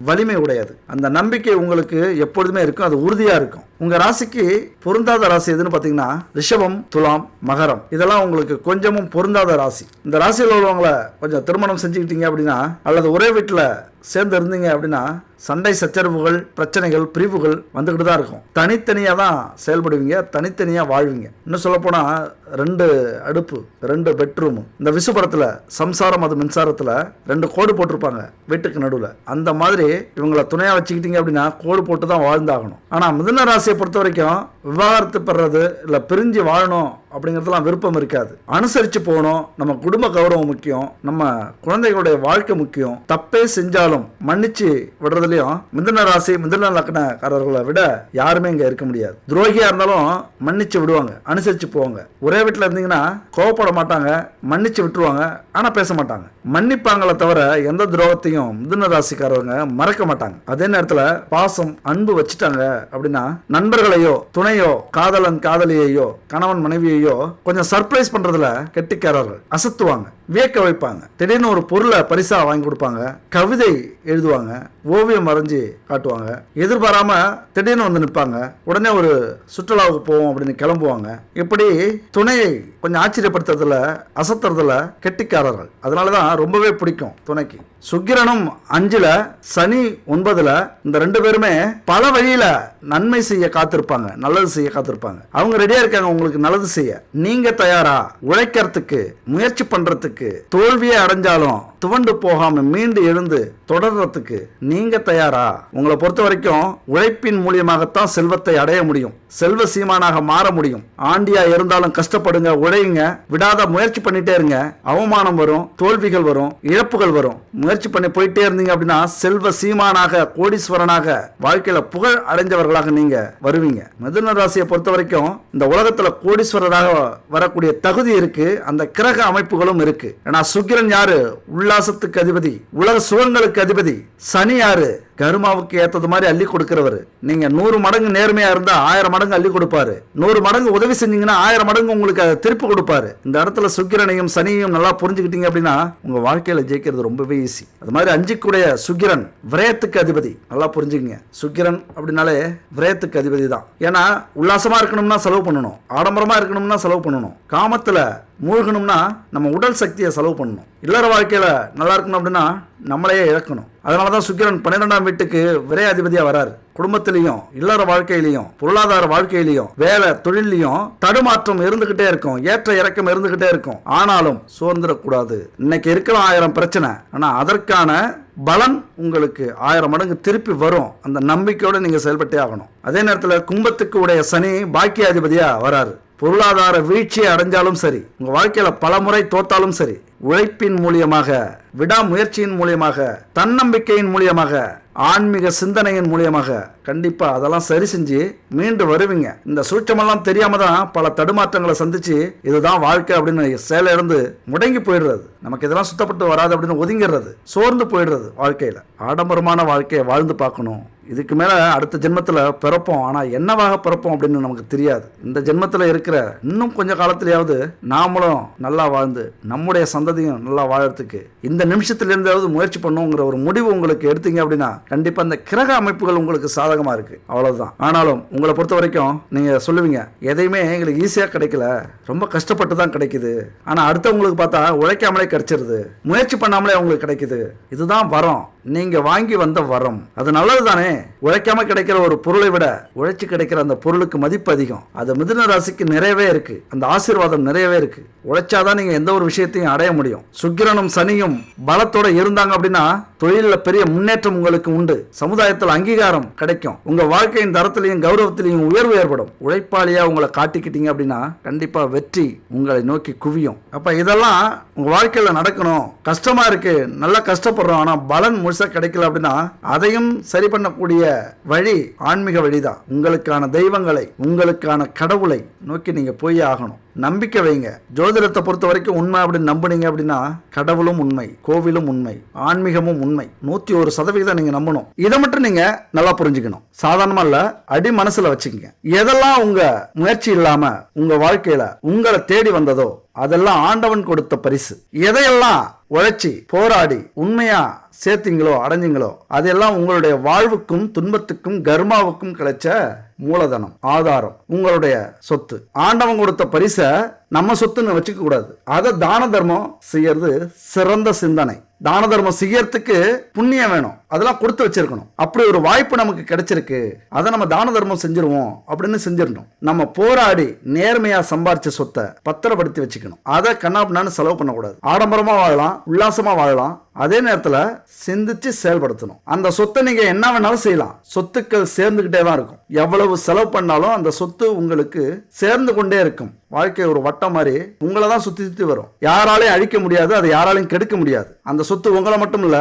B: வலிமை உடையது. அந்த நம்பிக்கை உங்களுக்கு எப்பொழுதுமே இருக்கும், அது உறுதியாக இருக்கும். உங்கள் ராசிக்கு பொருந்தாத ராசி எதுன்னு பார்த்தீங்கன்னா ரிஷபம், துலாம், மகரம். இதெல்லாம் உங்களுக்கு கொஞ்சமும் பொருந்தாத ராசி. இந்த ராசியில் உள்ளவங்களை கொஞ்சம் திருமணம் செஞ்சுக்கிட்டீங்க அப்படின்னா, அல்லது ஒரே வீட்டில் சேர்ந்து இருந்தீங்க அப்படின்னா சண்டை சச்சரவுகள், பிரச்சனைகள், பிரிவுகள் வந்துக்கிட்டு தான் இருக்கும். தனித்தனியாக தான் செயல்படுவீங்க, தனித்தனியாக வாழ்வீங்க. இன்னும் சொல்லப்போனால் 2 அடுப்பு, 2 பெட்ரூமு. இந்த விசுபடத்தில் சம்சாரம் அது மின்சாரத்தில் 2 கோடு போட்டிருப்பாங்க வீட்டுக்கு நடுவில். அந்த மாதிரி இவங்களை துணையாக வச்சுக்கிட்டீங்க அப்படின்னா கோடு போட்டு தான் வாழ்ந்தாகணும். ஆனால் மிதுன ராசியை பொறுத்த வரைக்கும் விவாகரத்து பெறது இல்லை பிரிஞ்சு வாழணும் அப்படிங்கிறதுலாம் விருப்பம் இருக்காது. அனுசரித்து போகணும். நம்ம குடும்ப கௌரவம் முக்கியம், நம்ம குழந்தைகளுடைய வாழ்க்கை முக்கியம். தப்பே செஞ்சாலும் மன்னிச்சு விடுறதுலையும் மிதுன ராசி, மிதுன லக்னக்காரர்களை விட யாருமே இங்க இருக்க முடியாது. துரோகியா இருந்தாலும் மன்னிச்சு விடுவாங்க, அனுசரிச்சு போவாங்க. ஒரே வீட்டில் இருந்தீங்கன்னா கோவப்பட மாட்டாங்க, மன்னிச்சு விட்டுருவாங்க, ஆனா பேச மாட்டாங்க. மன்னிப்பாங்களே தவிர எந்த துரோகத்தையும் மிதுன ராசிக்காரங்க மறக்க மாட்டாங்க. அதே நேரத்தில் பாசம், அன்பு வச்சுட்டாங்க அப்படின்னா நண்பர்களையோ, துணையோ, காதலன் காதலியையோ, கணவன் மனைவியையோ கொஞ்சம் சர்ப்ரைஸ் பண்றதுல கெட்டிக்காரர்கள். அசத்துவாங்க, வியக்க வைப்பாங்க. திடீர்னு ஒரு பொருளை பரிசா வாங்கி கொடுப்பாங்க, கவிதை எழுதுவாங்க, ஓவியம் வரைஞ்சி காட்டுவாங்க. எதிர்பாராம திடீர்னு வந்து நிற்பாங்க. உடனே ஒரு சுற்றுலாவுக்கு போவோம் அப்படின்னு கிளம்புவாங்க. இப்படி துணையை கொஞ்சம் ஆச்சரியப்படுத்துறதுல, அசத்துறதுல கெட்டிக்காரர்கள். அதனாலதான் ரொம்பவே பிடிக்கும் துணைக்கு. சுக்கிரனும் 5ல், சனி 9ல். இந்த 2 பேருமே பல வழியில நன்மை செய்ய காத்திருப்பாங்க, நல்லது செய்ய காத்திருப்பாங்க. அவங்க ரெடியா இருக்காங்க உங்களுக்கு நல்லது செய்ய. நீங்க தயாரா? உழைக்கிறதுக்கு, முயற்சி பண்றதுக்கு, தோல்வியை அடைஞ்சாலும் துவண்டு போகாம மீண்டு எழுந்து தொடர்றதுக்கு நீங்க தயாரா? உங்களை பொறுத்த வரைக்கும் உழைப்பின் மூலியமாகத்தான் செல்வத்தை அடைய முடியும், செல்வ சீமானாக மாற முடியும். ஆண்டியா இருந்தாலும் கஷ்டப்படுங்க, உழையுங்க, விடாத முயற்சி பண்ணிட்டே இருங்க. அவமானம் வரும், தோல்விகள் வரும், இழப்புகள் வரும். முயற்சி பண்ணி போயிட்டே இருந்தீங்க அப்படின்னா செல்வ சீமானாக, கோடீஸ்வரனாக, வாழ்க்கையில புகழ் அடைஞ்சவர்களாக நீங்க வருவீங்க. மிதுன ராசியை பொறுத்த வரைக்கும் இந்த உலகத்துல கோடீஸ்வரராக வரக்கூடிய தகுதி இருக்கு, அந்த கிரக அமைப்புகளும் இருக்கு. ஏன்னா சுக்கிரன் யாரு? உல்லாசத்துக்கு அதிபதி, உலக சுகங்களுக்கு அதிபதி. சனி யாரு? கருமாவுக்கு ஏற்றது மாதிரி அள்ளி கொடுக்கிறவர். நீங்க 100 மடங்கு நேர்மையா இருந்தா 1000 மடங்கு அள்ளி கொடுப்பாரு. 100 மடங்கு உதவி செஞ்சீங்கன்னா 1000 மடங்கு உங்களுக்கு அதை திருப்பி கொடுப்பாரு. இந்த இடத்துல சுக்கிரனையும் சனியையும் நல்லா புரிஞ்சுக்கிட்டீங்க அப்படின்னா உங்க வாழ்க்கையில ஜெயிக்கிறது ரொம்பவே ஈஸி. அது மாதிரி 5க்குடைய சுக்கிரன் விரயத்துக்கு அதிபதி. நல்லா புரிஞ்சுக்கங்க, சுக்கிரன் அப்படின்னாலே விரயத்துக்கு அதிபதி தான். ஏன்னா உல்லாசமா இருக்கணும்னா செலவு பண்ணணும், ஆடம்பரமா இருக்கணும்னா செலவு பண்ணணும், காமத்துல மூழ்கணும்னா நம்ம உடல் சக்தியை செலவு பண்ணணும், இல்லற வாழ்க்கையில நல்லா இருக்கணும் அப்படின்னா நம்மளையே இழக்கணும். அதனாலதான் சுக்கிரன் 12ஆம் வீட்டுக்கு விரைய அதிபதியா வராரு. குடும்பத்திலையும், இல்லற வாழ்க்கையிலையும், பொருளாதார வாழ்க்கையிலையும், வேலை தொழிலையும் தடுமாற்றம் இருந்துகிட்டே இருக்கும், ஏற்ற இறக்கம் இருந்துகிட்டே இருக்கும். ஆனாலும் சோர்ந்துடக்கூடாது. இன்னைக்கு இருக்கலாம் 1000 பிரச்சனை, ஆனா அதற்கான பலன் உங்களுக்கு 1000 மடங்கு திருப்பி வரும். அந்த நம்பிக்கையோட நீங்க செயல்பட்டே ஆகணும். அதே நேரத்தில் கும்பத்துக்கு உடைய சனி பாக்கியாதிபதியா வராரு. பொருளாதார வீழ்ச்சியை அடைஞ்சாலும் சரி, உங்க வாழ்க்கையில பல முறை தோத்தாலும் சரி, உழைப்பின் மூலியமாக, விடாமுயற்சியின் மூலியமாக, தன்னம்பிக்கையின் மூலியமாக, ஆன்மீக சிந்தனையின் மூலியமாக கண்டிப்பா அதெல்லாம் சரி செஞ்சு மீண்டு வருவீங்க. இந்த சூட்சமெல்லாம் தெரியாம தான் பல தடுமாற்றங்களை சந்திச்சு இதுதான் வாழ்க்கை அப்படின்னு செயல இருந்து முடங்கி போயிடுறது. நமக்கு இதெல்லாம் சுத்தப்பட்டு வராது அப்படின்னு ஒதுங்கிறது, சோர்ந்து போயிடுறது. வாழ்க்கையில ஆடம்பரமான வாழ்க்கையை வாழ்ந்து பார்க்கணும். இதுக்கு மேல அடுத்த ஜென்மத்துல பிறப்போம், ஆனா என்னவாக பிறப்போம் அப்படின்னு நமக்கு தெரியாது. இந்த ஜென்மத்துல இருக்கிற இன்னும் கொஞ்ச காலத்திலேயாவது நாமளும் நல்லா வாழ்ந்து நம்முடைய சந்ததியும் நல்லா வாழறதுக்கு இந்த நிமிஷத்துல இருந்தாவது முயற்சி பண்ணுங்கிற ஒரு முடிவு உங்களுக்கு எடுத்தீங்க அப்படின்னா கண்டிப்பா இந்த கிரக அமைப்புகள் உங்களுக்கு சாதகமா இருக்கு. அவ்வளவுதான். ஆனாலும் உங்களை பொறுத்த வரைக்கும் நீங்க சொல்லுவீங்க, எதையுமே எங்களுக்கு ஈஸியா கிடைக்கல, ரொம்ப கஷ்டப்பட்டு தான் கிடைக்குது. ஆனா அடுத்தவங்களுக்கு பார்த்தா உழைக்காமலே கிடைச்சிருது, முயற்சி பண்ணாமலே அவங்களுக்கு கிடைக்குது. இதுதான் வரம், நீங்க வாங்கி வந்த வரம். அது நல்லது தானே. உழைக்காம கிடைக்கிற ஒரு பொருளை விட உழைச்சு கிடைக்கிற அந்த பொருளுக்கு மதிப்பு அதிகம். அது மிதுன ராசிக்கு நிறையவே இருக்கு, அந்த ஆசீர்வாதம் நிறையவே இருக்கு. உழைச்சாதான் நீங்க எந்த ஒரு விஷயத்தையும் அடைய முடியும். சுக்கிரனும் சனியும் பலத்தோட இருந்தாங்க அப்படின்னா தொழில பெரிய முன்னேற்றம் உங்களுக்கு உண்டு, சமுதாயத்தில் அங்கீகாரம் கிடைக்கும், உங்க வாழ்க்கையின் தரத்திலையும் கௌரவத்திலையும் உயர்வு ஏற்படும். உழைப்பாளியா உங்களை காட்டிக்கிட்டீங்க அப்படின்னா கண்டிப்பா வெற்றி உங்களை நோக்கி குவியும். அப்ப இதெல்லாம் உங்க வாழ்க்கையில நடக்கணும். கஷ்டமா இருக்கு, நல்லா கஷ்டப்படுறோம், ஆனா பலன் முழுசா கிடைக்கல அப்படின்னா அதையும் சரி பண்ணக்கூடிய வழி ஆன்மீக வழிதான். உங்களுக்கான தெய்வங்களை, உங்களுக்கான கடவுளை நோக்கி நீங்க போய் ஆகணும். நம்பிக்கை வைங்க. ஜோதிடத்தை பொறுத்த வரைக்கும் உண்மை அப்படின்னு நம்புனீங்க அப்படின்னா கடவுளும் உண்மை, கோவிலும் உண்மை, ஆன்மீகமும் உண்மை. 101% நீங்க நம்பணும். இதை மட்டும் நீங்க நல்லா புரிஞ்சுக்கணும். சாதாரணமா இல்ல, அடி மனசுல வச்சுக்கங்க. எதெல்லாம் உங்க முயற்சி இல்லாம உங்க வாழ்க்கையில உங்களை தேடி வந்ததோ அதெல்லாம் ஆண்டவன் கொடுத்த பரிசு. எதையெல்லாம் உழைச்சி போராடி உண்மையா சேர்த்தீங்களோ அடைஞ்சிங்களோ அதெல்லாம் உங்களுடைய வாழ்வுக்கும் துன்பத்துக்கும் கர்மாவுக்கும் கிடைச்ச மூலதனம், ஆதாரம், உங்களுடைய சொத்து. ஆண்டவன் கொடுத்த பரிசை நம்ம சொத்துன்னு வச்சுக்க கூடாது. அதை தான தர்மம் செய்யறது சிறந்த சிந்தனை. தான தர்மம் செய்யறதுக்கு புண்ணியம் வேணும், அதெல்லாம் கொடுத்து வச்சிருக்கணும். அப்படி ஒரு வாய்ப்பு நமக்கு கிடைச்சிருக்கு, அதை நம்ம தான தர்மம் செஞ்சிருவோம் அப்படின்னு செஞ்சிடணும். நம்ம போராடி நேர்மையா சம்பாரிச்ச சொத்தை பத்திரப்படுத்தி வச்சுக்கணும். அதை கண்ணாப்பின்னான்னு செலவு பண்ணக்கூடாது. ஆடம்பரமா வாழலாம், உல்லாசமா வாழலாம், அதே நேரத்தில் சிந்திச்சு செயல்படுத்தணும். அந்த சொத்தை நீங்க என்ன வேணாலும் செய்யலாம். சொத்துக்கள் சேர்ந்துகிட்டே தான் இருக்கும். எவ்வளவு செலவு பண்ணாலும் அந்த சொத்து உங்களுக்கு சேர்ந்து கொண்டே இருக்கும். வாழ்க்கை ஒரு வட்டம் மாதிரி உங்களை தான் சுத்தி சுத்தி வரும். யாராலையும் அழிக்க முடியாது, அதை யாராலையும் கெடுக்க முடியாது. அந்த சொத்து உங்களை மட்டும் இல்ல,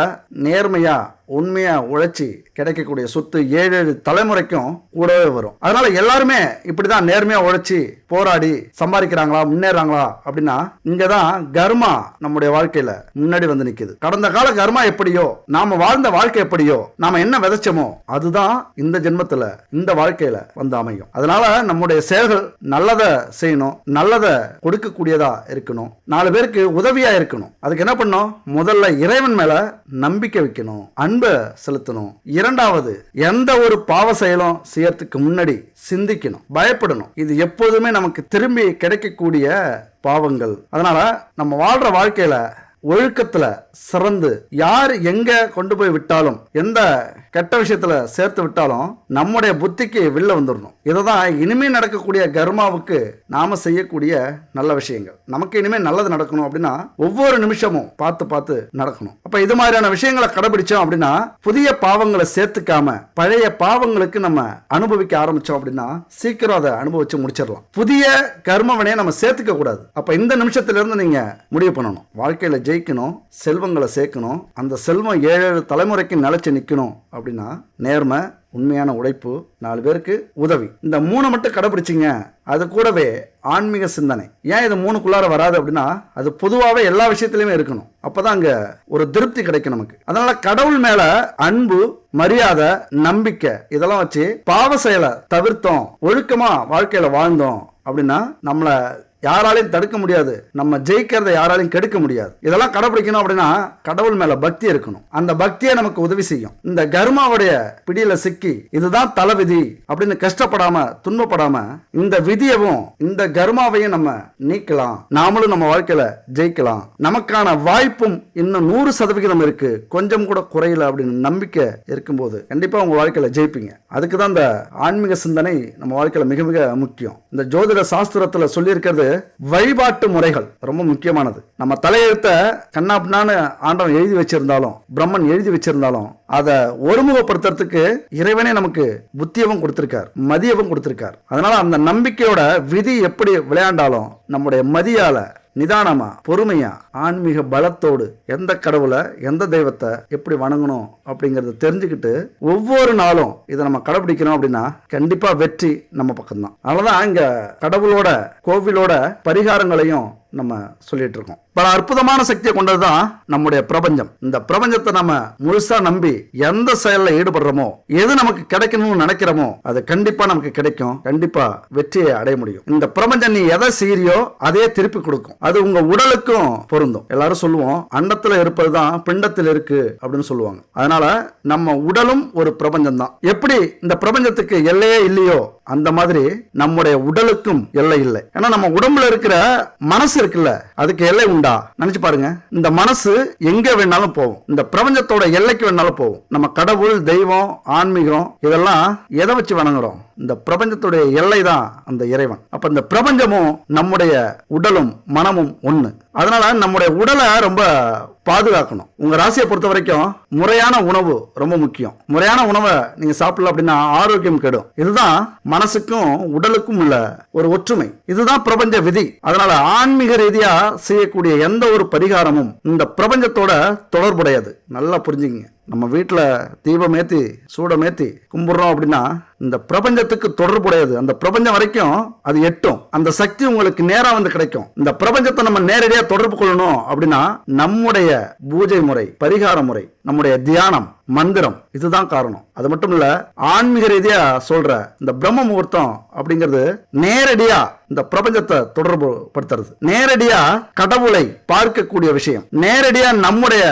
B: நேர்மையா உண்மையா உழைச்சி கிடைக்கக்கூடிய சொத்து 7 தலைமுறைக்கும் கூடவே வரும். அதனால எல்லாருமே இப்படிதான் நேர்மையா உழைச்சி போராடி சம்பாதிக்கிறாங்களா, முன்னேறாங்களா அப்படின்னா இங்கதான் கர்மா நம்முடைய வாழ்க்கையில முன்னாடி வந்து நிக்குது. கடந்த கால கர்மா எப்படியோ, நாம வாழ்ந்த வாழ்க்கை எப்படியோ, நாம என்ன விதைச்சோமோ அதுதான் இந்த ஜென்மத்துல இந்த வாழ்க்கையில வந்து அமையும். அதனால நம்முடைய செயல்கள் நல்லதை செய்யணும், நல்லதை கொடுக்கக்கூடியதா இருக்கணும், 4 பேருக்கு உதவியா இருக்கணும். அதுக்கு என்ன பண்ணணும்? முதல்ல இறைவன் மேல நம்பிக்கை வைக்கணும், அன்பை செலுத்தணும். இரண்டாவது, எந்த ஒரு பாவ செயலும் செய்யறதுக்கு முன்னாடி சிந்திக்கணும், பயப்படணும். இது எப்போதுமே நமக்கு திரும்பி கிடைக்கக்கூடிய பாவங்கள். அதனால நம்ம வாழ்ற வாழ்க்கையில ஒழுக்கத்துல சிறந்து யார் எங்க கொண்டு போய் விட்டாலும், எந்த கெட்ட விஷயத்துல சேர்த்து விட்டாலும் நம்முடைய புத்திக்கு வெளில வந்துடணும். இதுதான் இனிமே நடக்கக்கூடிய கர்மாவுக்கு நாம செய்யக்கூடிய நல்ல விஷயங்கள். நமக்கு இனிமே நல்லது நடக்கணும் அப்படின்னா ஒவ்வொரு நிமிஷமும் பார்த்து பார்த்து நடக்கணும். அப்ப இது மாதிரியான விஷயங்களை கடைபிடிச்சோம் அப்படின்னா புதிய பாவங்களை சேர்த்துக்காம பழைய பாவங்களுக்கு நம்ம அனுபவிக்க ஆரம்பிச்சோம் அப்படின்னா சீக்கிரம் அதை அனுபவிச்சு முடிச்சிடலாம். புதிய கர்மவனையை நம்ம சேர்த்துக்க கூடாது. அப்ப இந்த நிமிஷத்துல இருந்து நீங்க முடிவு பண்ணணும். வாழ்க்கையில ஜெயிக்கணும், செல்வங்களை சேர்க்கணும், அந்த செல்வம் 7 தலைமுறைக்கு நிலைச்சு நிற்கணும் அப்படின்னா நேர்மை, உண்மையான உழைப்பு, 4 பேருக்கு உதவி, இந்த 3 மட்டும் கடைபிடிச்சிங்க. அது கூடவே ஆன்மீக சிந்தனை. ஏன் இது 3க்குள்ளார வராது அப்படின்னா அது பொதுவாகவே எல்லா விஷயத்திலையுமே இருக்கணும். அப்பதான் அங்க ஒரு திருப்தி கிடைக்கும் நமக்கு. அதனால கடவுள் மேல அன்பு, மரியாதை, நம்பிக்கை இதெல்லாம் வச்சு பாவ செயலை தவிர்த்தோம், ஒழுக்கமா வாழ்க்கையில வாழ்ந்தோம் அப்படின்னா நம்மளை யாராலையும் தடுக்க முடியாது, நம்ம ஜெயிக்கிறத யாராலையும் கெடுக்க முடியாது. இதெல்லாம் கடைபிடிக்கணும் அப்படின்னா கடவுள் மேல பக்தி இருக்கணும். அந்த பக்தியை நமக்கு உதவி செய்யும். இந்த கர்மாவுடைய பிடியில சிக்கி இதுதான் தலைவிதி அப்படின்னு கஷ்டப்படாம துன்பப்படாம இந்த விதியவும் இந்த கர்மாவையும் நம்ம நீக்கலாம். நாமளும் நம்ம வாழ்க்கையில ஜெயிக்கலாம். நமக்கான வாய்ப்பும் இன்னும் 100% இருக்கு, கொஞ்சம் கூட குறையல அப்படின்னு நம்பிக்கை இருக்கும்போது கண்டிப்பா உங்க வாழ்க்கையில ஜெயிப்பீங்க. அதுக்குதான் இந்த ஆன்மீக சிந்தனை நம்ம வாழ்க்கையில மிக மிக முக்கியம். இந்த ஜோதிட சாஸ்திரத்துல சொல்லி இருக்கிறது வழிபாட்டு முறைகள் ரொம்ப முக்கியமானது. நம்ம தலையெழுத்த கண்ணாப்னான்னு ஆண்டவன் எழுதி வச்சிருந்தாலும், பிரம்மன் எழுதி வச்சிருந்தாலும் அதை ஒருமுகப்படுத்துறதுக்கு இறைவனே நமக்கு புத்தியவும் கொடுத்திருக்கார், மதியவும் கொடுத்திருக்கார். அதனால அந்த நம்பிக்கையோட விதி எப்படி விளையாண்டாலும் நம்முடைய மதியால நிதானமா பொறுமையா ஆன்மீக பலத்தோடு எந்த கடவுளை எந்த தெய்வத்தை எப்படி வணங்கணும் அப்படிங்கறத தெரிஞ்சுக்கிட்டு ஒவ்வொரு நாளும் இதை நம்ம கடைபிடிக்கணும் அப்படின்னா கண்டிப்பா வெற்றி நம்ம பக்கம்தான். அதனாலதான் இங்க கடவுளோட கோவிலோட பரிகாரங்களையும் நம்ம சொல்லிட்டு இருக்கோம். பல அற்புதமான சக்தியை கொண்டதுதான் நம்முடைய பிரபஞ்சம். இந்த பிரபஞ்சத்தை நம்ம முழுசா நம்பி எந்த செயல்ல ஈடுபடுறோமோ, எது நமக்கு கிடைக்கணும்னு நினைக்கிறோமோ அது கண்டிப்பா நமக்கு கிடைக்கும். கண்டிப்பா வெற்றியை அடைய முடியும். இந்த பிரபஞ்சம் நீ எதை செய்யறியோ அதே திருப்பி கொடுக்கும். அது உங்க உடலுக்கும் பொருந்தும். எல்லாரும் சொல்லுவோம் அண்டத்துல இருப்பதுதான் பிண்டத்தில் இருக்கு அப்படின்னு சொல்லுவாங்க. அதனால நம்ம உடலும் ஒரு பிரபஞ்சம் தான். எப்படி இந்த பிரபஞ்சத்துக்கு எல்லையே இல்லையோ அந்த மாதிரி நம்முடைய உடலுக்கும் எல்லை இல்லை. ஏன்னா நம்ம உடம்புல இருக்கிற மனசு இருக்குல்ல, அதுக்கு எல்லை உண்டா? நினைச்சு பாருங்க. இந்த மனசு எங்க வேணாலும் போகும், இந்த பிரபஞ்சத்தோட எல்லைக்கு வேணாலும் போகும். நம்ம கடவுள், தெய்வம், ஆன்மீகம் இதெல்லாம் எதை வச்சு வணங்குறோம்? இந்த பிரபஞ்சத்துடைய எல்லை தான் அந்த இறைவன். அப்ப இந்த பிரபஞ்சமும் நம்முடைய உடலும் மனமும் ஒண்ணு. அதனால நம்முடைய உடலை ரொம்ப பாதுகாக்கணும். உங்க ராசியை பொறுத்த வரைக்கும் முறையான உணவு ரொம்ப முக்கியம். முறையான உணவை நீங்க சாப்பிடல அப்படின்னா ஆரோக்கியம் கெடும். இதுதான் மனசுக்கும் உடலுக்கும் உள்ள ஒரு ஒற்றுமை. இதுதான் பிரபஞ்ச விதி. அதனால ஆன்மீக ரீதியா செய்யக்கூடிய எந்த ஒரு பரிகாரமும் இந்த பிரபஞ்சத்தோட தொடர்புடையது. நல்லா புரிஞ்சுங்க. நம்ம வீட்டில் தீபம் ஏற்றி சூடம் ஏற்றி கும்பிட்றோம் அப்படின்னா இந்த பிரபஞ்சத்துக்கு தொடர்புடையது. அந்த பிரபஞ்சம் வரைக்கும் அது எட்டும். அந்த சக்தி உங்களுக்கு நேரா வந்து கிடைக்கும். இந்த பிரபஞ்சத்தை நம்ம நேரடியாக தொடர்பு கொள்ளணும் அப்படின்னா நம்முடைய பூஜை முறை, பரிகார முறை, நம்முடைய தியானம், மந்திரம், இதுதான் காரணம். அது மட்டும் இல்ல, ஆன்மீக ரீதியா சொல்ற இந்த பிரம்ம முகூர்த்தம் அப்படிங்கிறது நேரடியா இந்த பிரபஞ்சத்தை தொடர்பு படுத்துறது, நேரடியா கடவுளை பார்க்கக்கூடிய விஷயம், நேரடியா நம்முடைய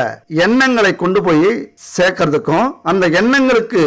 B: எண்ணங்களை கொண்டு போய் சேர்க்கறதுக்கும் அந்த எண்ணங்களுக்கு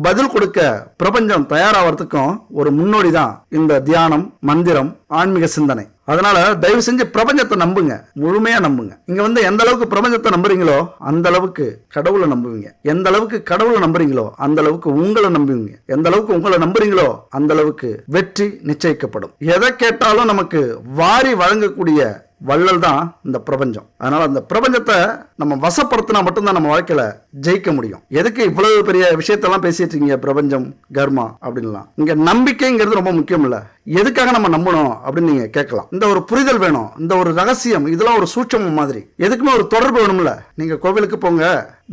B: பதில் கொடுக்க பிரபஞ்சம் தயாராகிறதுக்கும் ஒரு முன்னோடி தான் இந்த தியானம், மந்திரம், ஆன்மீக சிந்தனை. அதனால தயவு செஞ்சு பிரபஞ்சத்தை நம்புங்க, முழுமையா நம்புங்க. இங்க வந்து எந்த அளவுக்கு பிரபஞ்சத்தை நம்புறீங்களோ அந்த அளவுக்கு கடவுளை நம்புவீங்க. எந்த அளவுக்கு கடவுளை நம்புறீங்களோ அந்த அளவுக்கு உங்களை நம்புவீங்க. எந்த அளவுக்கு உங்களை நம்புறீங்களோ அந்த அளவுக்கு வெற்றி நிச்சயிக்கப்படும். எதை கேட்டாலும் நமக்கு வாரி வழங்கக்கூடிய வள்ளல் தான் இந்த பிரபஞ்சம். அதனால அந்த பிரபஞ்சத்தை நம்ம வசப்படுத்தினா மட்டும்தான் நம்ம வாழ்க்கையில ஜெயிக்க முடியும். எதுக்கு இவ்வளவு பெரிய விஷயத்தெல்லாம் பேசிட்டு இருக்கீங்க, பிரபஞ்சம், கர்மா அப்படின்லாம்? இங்க நம்பிக்கைங்கிறது ரொம்ப முக்கியம் இல்ல. எதுக்காக நம்ம நம்பணும் அப்படின்னு நீங்க கேட்கலாம். இந்த ஒரு புரிதல் வேணும், இந்த ஒரு ரகசியம், இதெல்லாம் ஒரு சூட்சமம் மாதிரி. எதுக்குமே ஒரு தொடர்பு வேணும்ல. நீங்க கோவிலுக்கு போங்க,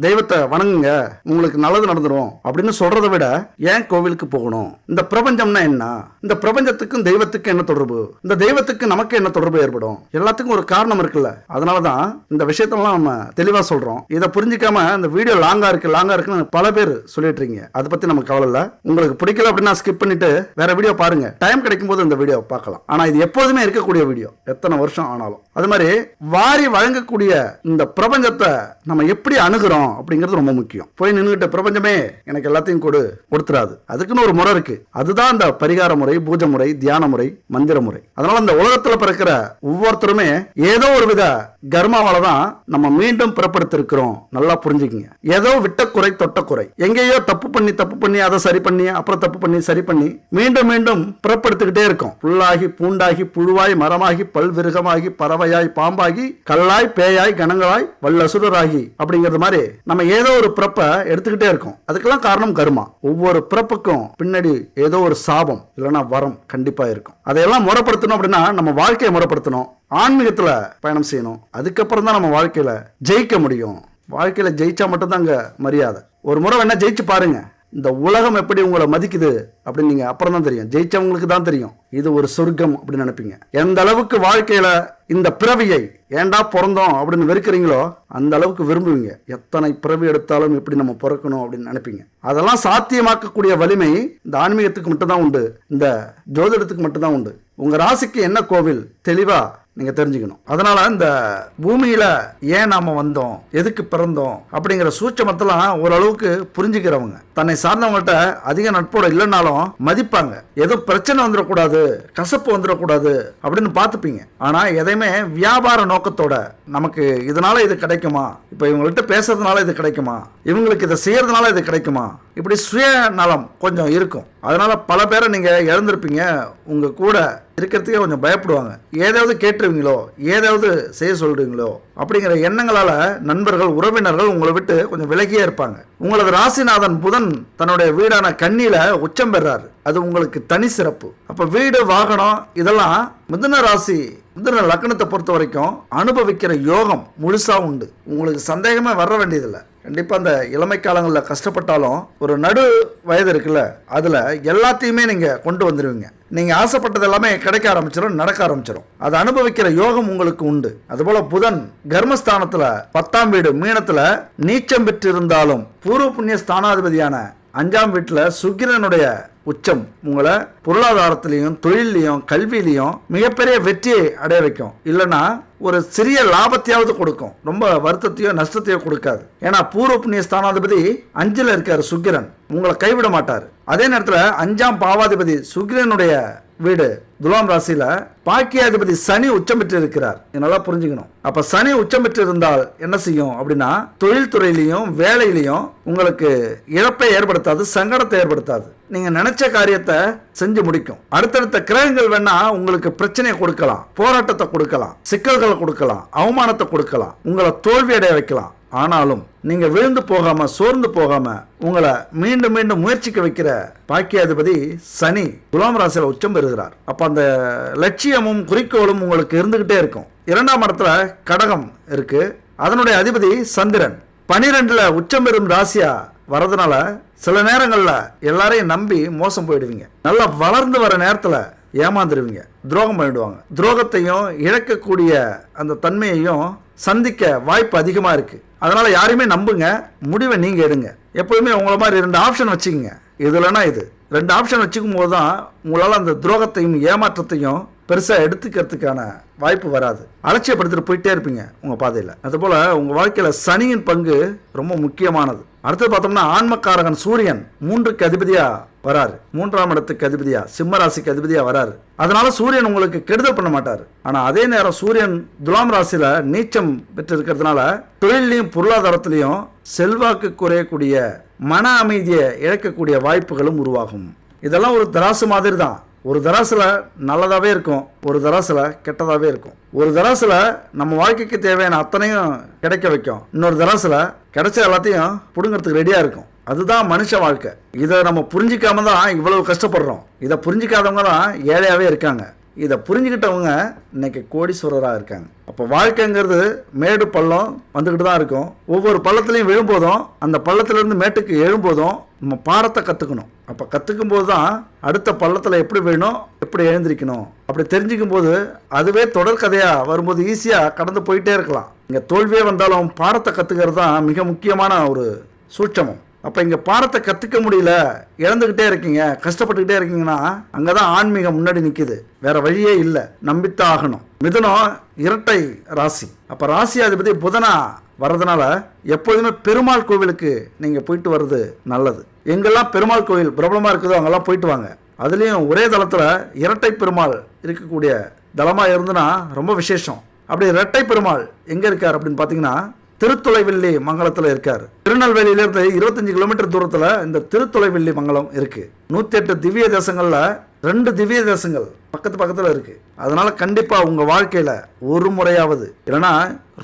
B: தெய்வத்தை வணங்குங்க, உங்களுக்கு நல்லது நடந்துரும் அப்படின்னு சொல்றதை விட ஏன் கோவிலுக்கு போகணும்? இந்த பிரபஞ்சம்னா என்ன? இந்த பிரபஞ்சத்துக்கும் தெய்வத்துக்கும் என்ன தொடர்பு? இந்த தெய்வத்துக்கு நமக்கு என்ன தொடர்பு ஏற்படும்? எல்லாத்துக்கும் ஒரு காரணம் இருக்குல்ல. அதனாலதான் இந்த விஷயத்தெல்லாம் நம்ம தெளிவா சொல்றோம். இதை புரிஞ்சிக்காம இந்த வீடியோ லாங்கா இருக்குன்னு பல பேர் சொல்லிட்டு இருக்கீங்க. அதை பத்தி நமக்கு கவலை இல்ல. உங்களுக்கு பிடிக்கல அப்படின்னா ஸ்கிப் பண்ணிட்டு வேற வீடியோ பாருங்க. டைம் கிடைக்கும் போது இந்த வீடியோ பார்க்கலாம். ஆனா இது எப்போதுமே இருக்கக்கூடிய வீடியோ, எத்தனை வருஷம் ஆனாலும். அது மாதிரி வாரி வழங்கக்கூடிய இந்த பிரபஞ்சத்தை நம்ம எப்படி அணுகிறோம் அப்படிங்கிறது ரொம்ப முக்கியம். போய் நின்றுகிட்ட பிரபஞ்சமே எனக்கு எல்லாத்தையும் கொடுத்துறாது. அதுக்குன்னு ஒரு முறை இருக்கு. அதுதான் இந்த பரிகார முறை, பூஜை முறை, தியான முறை, மந்திர முறை. அதனால இந்த உலகத்துல பிறக்கிற ஒவ்வொருத்தருமே ஏதோ ஒரு வித கர்மாவால தான் நம்ம மீண்டும் பிறப்படுத்திருக்கிறோம். நல்லா புரிஞ்சுக்கங்க. ஏதோ விட்ட குறை தொட்ட குறை, எங்கேயோ தப்பு பண்ணி அதை சரி பண்ணி அப்புறம் தப்பு பண்ணி சரி பண்ணி மீண்டும் மீண்டும் பிறப்படுத்திக்கிட்டே இருக்கும். புல்லாகி பூண்டாகி புழுவாய் மரமாகி பல்விருகமாகி பறவையாய் பாம்பாகி கல்லாய் பேயாய் கணங்களாய் வல்லசுரராகி அப்படிங்கிறது மாதிரி நம்ம ஏதோ ஒரு பிறப்பை எடுத்துக்கிட்டே இருக்கோம். அதுக்கெல்லாம் காரணம் கர்மா. ஒவ்வொரு பிறப்புக்கும் பின்னாடி ஏதோ ஒரு சாபம் இல்லைன்னா வரம் கண்டிப்பா இருக்கும். அதையெல்லாம் முறைப்படுத்தணும் அப்படின்னா நம்ம வாழ்க்கையை முறைப்படுத்தணும், ஆன்மீகத்துல பயணம் செய்யணும். அதுக்கப்புறம் தான் நம்ம வாழ்க்கையில ஜெயிக்க முடியும். வாழ்க்கையில ஜெயிச்சா மட்டும்தான் அங்க மரியாதை. ஒரு முறை வேணா ஜெயிச்சு பாருங்க. இந்த உலகம் எப்படி உங்களை மதிக்குது அப்படின்னு நீங்க அப்புறம் தான் தெரியும். ஜெயிச்சவங்களுக்கு தான் தெரியும் இது ஒரு சொர்க்கம் அப்படின்னு நினைப்பீங்க. எந்த அளவுக்கு வாழ்க்கையில இந்த பிறவியை ஏண்டா பிறந்தோம் அப்படின்னு வெறுக்கிறீங்களோ அந்த அளவுக்கு விரும்புவீங்க. எத்தனை பிறவி எடுத்தாலும் எப்படி நம்ம பிறக்கணும் அப்படின்னு நினைப்பீங்க. அதெல்லாம் சாத்தியமாக்கக்கூடிய வலிமை இந்த ஆன்மீகத்துக்கு மட்டும்தான் உண்டு, இந்த ஜோதிடத்துக்கு மட்டும்தான் உண்டு. உங்க ராசிக்கு என்ன கோவில் தெளிவா நீங்க தெரிஞ்சுக்கணும். அதனால இந்த பூமியில ஏன் நாம வந்தோம், எதுக்கு பிறந்தோம் அப்படிங்கிற சூட்சமத்தெல்லாம் ஓரளவுக்கு புரிஞ்சுக்கிறவங்க தன்னை சார்ந்தவங்கள்ட்ட அதிக நட்போட இல்லைன்னாலும் மதிப்பாங்க. எதுவும் பிரச்சனை வந்துடக்கூடாது, கசப்பு வந்துடக்கூடாது அப்படின்னு பார்த்துப்பீங்க. ஆனா எதையுமே வியாபார நோக்கத்தோட நமக்கு இதனால இது கிடைக்குமா, இப்ப இவங்கள்ட்ட பேசுறதுனால இது கிடைக்குமா, இவங்களுக்கு இதை செய்யறதுனால இது கிடைக்குமா, இப்படி சுயநலம் கொஞ்சம் இருக்கும். அதனால பல பேரை நீங்க இழந்திருப்பீங்க. உங்க கூட இருக்கிறதுக்கே கொஞ்சம் பயப்படுவாங்க. ஏதாவது கேட்டுருவீங்களோ, ஏதாவது செய்ய சொல்றீங்களோ அப்படிங்கிற எண்ணங்களால நண்பர்கள், உறவினர்கள் உங்களை விட்டு கொஞ்சம் விலகியே இருப்பாங்க. உங்களது ராசிநாதன் புதன் தன்னுடைய வீடான கன்னியில உச்சம் பெறாரு. அது உங்களுக்கு தனி சிறப்பு. அப்ப வீடு, வாகனம் இதெல்லாம் மிதுன ராசி, மிதுன லக்னத்தை பொறுத்த வரைக்கும் அனுபவிக்கிற யோகம் முழுசா உண்டு. உங்களுக்கு சந்தேகமே வர வேண்டியதில்லை. கண்டிப்பா அந்த இளமை காலங்களில் கஷ்டப்பட்டாலும் ஒரு நடு வயது இருக்குல்ல, அதுல எல்லாத்தையுமே நீங்க கொண்டு வந்துருவீங்க. நீங்க ஆசைப்பட்டது எல்லாமே கிடைக்க ஆரம்பிச்சிடும், நடக்க ஆரம்பிச்சிடும். அதை அனுபவிக்கிற யோகம் உங்களுக்கு உண்டு. அதுபோல புதன் கர்மஸ்தானத்துல 10ஆம் வீடு மீனத்துல நீச்சம் பெற்று இருந்தாலும் பூர்வ புண்ணிய ஸ்தானாதிபதியான 5ஆம் வீட்டுல சுக்கிரனுடைய உச்சம் உங்களை பொருளாதாரத்திலையும் தொழிலையும் கல்வியிலையும் மிகப்பெரிய வெற்றியை அடைய வைக்கும். இல்லைன்னா ஒரு சிறிய லாபத்தையாவது கொடுக்கும், ரொம்ப வருத்தத்தையோ நஷ்டத்தையோ கொடுக்காது. ஏன்னா பூர்வ புண்ணிய ஸ்தானாதிபதி 5ல் இருக்காரு சுக்கிரன், உங்களை கைவிட மாட்டார். அதே நேரத்தில் 5ஆம் பாவாதிபதி சுக்கிரனுடைய வீடு துலாம் ராசியில பாக்கியாதிபதி சனி உச்சம் பெற்று இருக்கிறார். நல்லா புரிஞ்சுக்கணும். அப்ப சனி உச்சம் பெற்று இருந்தால் என்ன செய்யும் அப்படின்னா தொழில்துறையிலையும் வேலையிலையும் உங்களுக்கு இழப்பை ஏற்படுத்தாது, சங்கடத்தை ஏற்படுத்தாது. நீங்க நினைச்ச காரியத்தை செஞ்சு முடிக்கும். அடுத்தடுத்த கிரகங்கள் வேணா உங்களுக்கு பிரச்சனையை கொடுக்கலாம், போராட்டத்தை கொடுக்கலாம், சிக்கல்களை கொடுக்கலாம், அவமானத்தை கொடுக்கலாம், உங்களை தோல்வி அடைய வைக்கலாம். ஆனாலும் நீங்க விழுந்து போகாம சோர்ந்து போகாம உங்களை மீண்டும் மீண்டும் முயற்சிக்க வைக்கிற பாக்கியாதிபதி சனி துலாம் ராசியில உச்சம் பெறுகிறார். அப்ப அந்த லட்சியமும் குறிக்கோளும் உங்களுக்கு இருந்துகிட்டே இருக்கும். 2ஆம் இடத்துல கடகம் இருக்கு, அதனுடைய அதிபதி சந்திரன் 12ல உச்சம் பெறும் ராசியா வரதுனால சில நேரங்கள்ல எல்லாரையும் நம்பி மோசம் போயிடுவீங்க. நல்லா வளர்ந்து வர நேரத்துல ஏமாந்துருவீங்க, துரோகம் பண்ணிடுவாங்க. துரோகத்தையும் இழக்கக்கூடிய அந்த தன்மையையும் சந்திக்க வாய்ப்பு அதிகமா இருக்கு. அதனால யாரையுமே நம்புங்க, முடிவை நீங்க எடுங்க. எப்போதுமே உங்களை மாதிரி 2 ஆப்ஷன் வச்சுக்கோங்க. இது இல்லைன்னா இது 2 ஆப்ஷன் வச்சுக்கும் போது தான் உங்களால் அந்த துரோகத்தையும் ஏமாற்றத்தையும் பெருசா எடுத்துக்கிறதுக்கான வாய்ப்பு வராது. அலட்சியப்படுத்திட்டு போயிட்டே இருப்பீங்க உங்க பாதையில. அதுபோல உங்க வாழ்க்கையில சனியின் பங்கு ரொம்ப முக்கியமானது. அடுத்து பார்த்தோம்னா ஆன்மக்காரகன் சூரியன் 3க்கு அதிபதியா வராரு, 3ஆம் இடத்துக்கு அதிபதியா சிம்ம ராசிக்கு அதிபதியா வராரு. அதனால சூரியன் உங்களுக்கு கெடுதல் பண்ண மாட்டாரு. ஆனா அதே நேரம் சூரியன் துலாம் ராசியில நீச்சம் பெற்று இருக்கிறதுனால தொழிலையும் பொருளாதாரத்திலையும் செல்வாக்கு குறையக்கூடிய மன அமைதியை இழக்கக்கூடிய வாய்ப்புகளும் உருவாகும். இதெல்லாம் ஒரு தராசு மாதிரி தான். ஒரு தராசுல நல்லதாவே இருக்கும், ஒரு தராசுல கெட்டதாவே இருக்கும். ஒரு தராசுல நம்ம வாழ்க்கைக்கு தேவையான அத்தனையும் கிடைக்க வைக்கும், இன்னொரு தராசுல கிடைச்ச எல்லாத்தையும் புடுங்கிறதுக்கு ரெடியா இருக்கும். அதுதான் மனுஷ வாழ்க்கை. இதை நம்ம புரிஞ்சிக்காம தான் இவ்வளவு கஷ்டப்படுறோம். இதை புரிஞ்சிக்காதவங்க தான் ஏழையாவே இருக்காங்க. இதை புரிஞ்சுக்கிட்டவங்க இன்னைக்கு கோடீஸ்வரராக இருக்காங்க. அப்போ வாழ்க்கைங்கிறது மேடு பள்ளம் வந்துக்கிட்டு தான் இருக்கும். ஒவ்வொரு பள்ளத்துலையும் விழும்போதும் அந்த பள்ளத்திலேருந்து மேட்டுக்கு எழும்போதும் நம்ம பாடத்தை கற்றுக்கணும். அப்போ கற்றுக்கும் போது தான் அடுத்த பள்ளத்தில் எப்படி வேணும், எப்படி எழுந்திருக்கணும் அப்படி தெரிஞ்சுக்கும் போது அதுவே தொடர்கதையாக வரும்போது ஈஸியாக கடந்து போயிட்டே இருக்கலாம். இங்கே தோல்வியே வந்தாலும் பாடத்தை கற்றுக்கிறது தான் மிக முக்கியமான ஒரு சூட்சமம். அப்போ இங்கே பாடத்தை கற்றுக்க முடியல, இழந்துக்கிட்டே இருக்கீங்க, கஷ்டப்பட்டுக்கிட்டே இருக்கீங்கன்னா அங்கே தான் ஆன்மீகம் முன்னாடி நிற்கிது. வேற வழியே இல்லை, நம்பித்தான் ஆகணும். மிதுனம் இரட்டை ராசி. அப்போ ராசி அதிபதி புதனா வர்றதுனால எப்போதுமே பெருமாள் கோவிலுக்கு நீங்கள் போயிட்டு வர்றது நல்லது. எங்கெல்லாம் பெருமாள் கோவில் பிரபலமாக இருக்குதோ அங்கெல்லாம் போயிட்டு வாங்க. அதுலேயும் ஒரே தளத்தில் இரட்டை பெருமாள் இருக்கக்கூடிய தளமாக இருந்துன்னா ரொம்ப விசேஷம். அப்படி இரட்டை பெருமாள் எங்கே இருக்கார் அப்படின்னு பார்த்தீங்கன்னா திருத்துளைவில்லி மங்கலத்தில் இருக்கார். திருநெல்வேலியிலிருந்து 25 கிலோமீட்டர் தூரத்தில் இந்த திருத்துளைவில்லி மங்கலம் இருக்கு. 108 திவ்ய தேசங்கள்ல 2 திவ்ய தேசங்கள் பக்கத்தில் இருக்கு. அதனால கண்டிப்பா உங்க வாழ்க்கையில ஒரு முறையாவது, இல்லைன்னா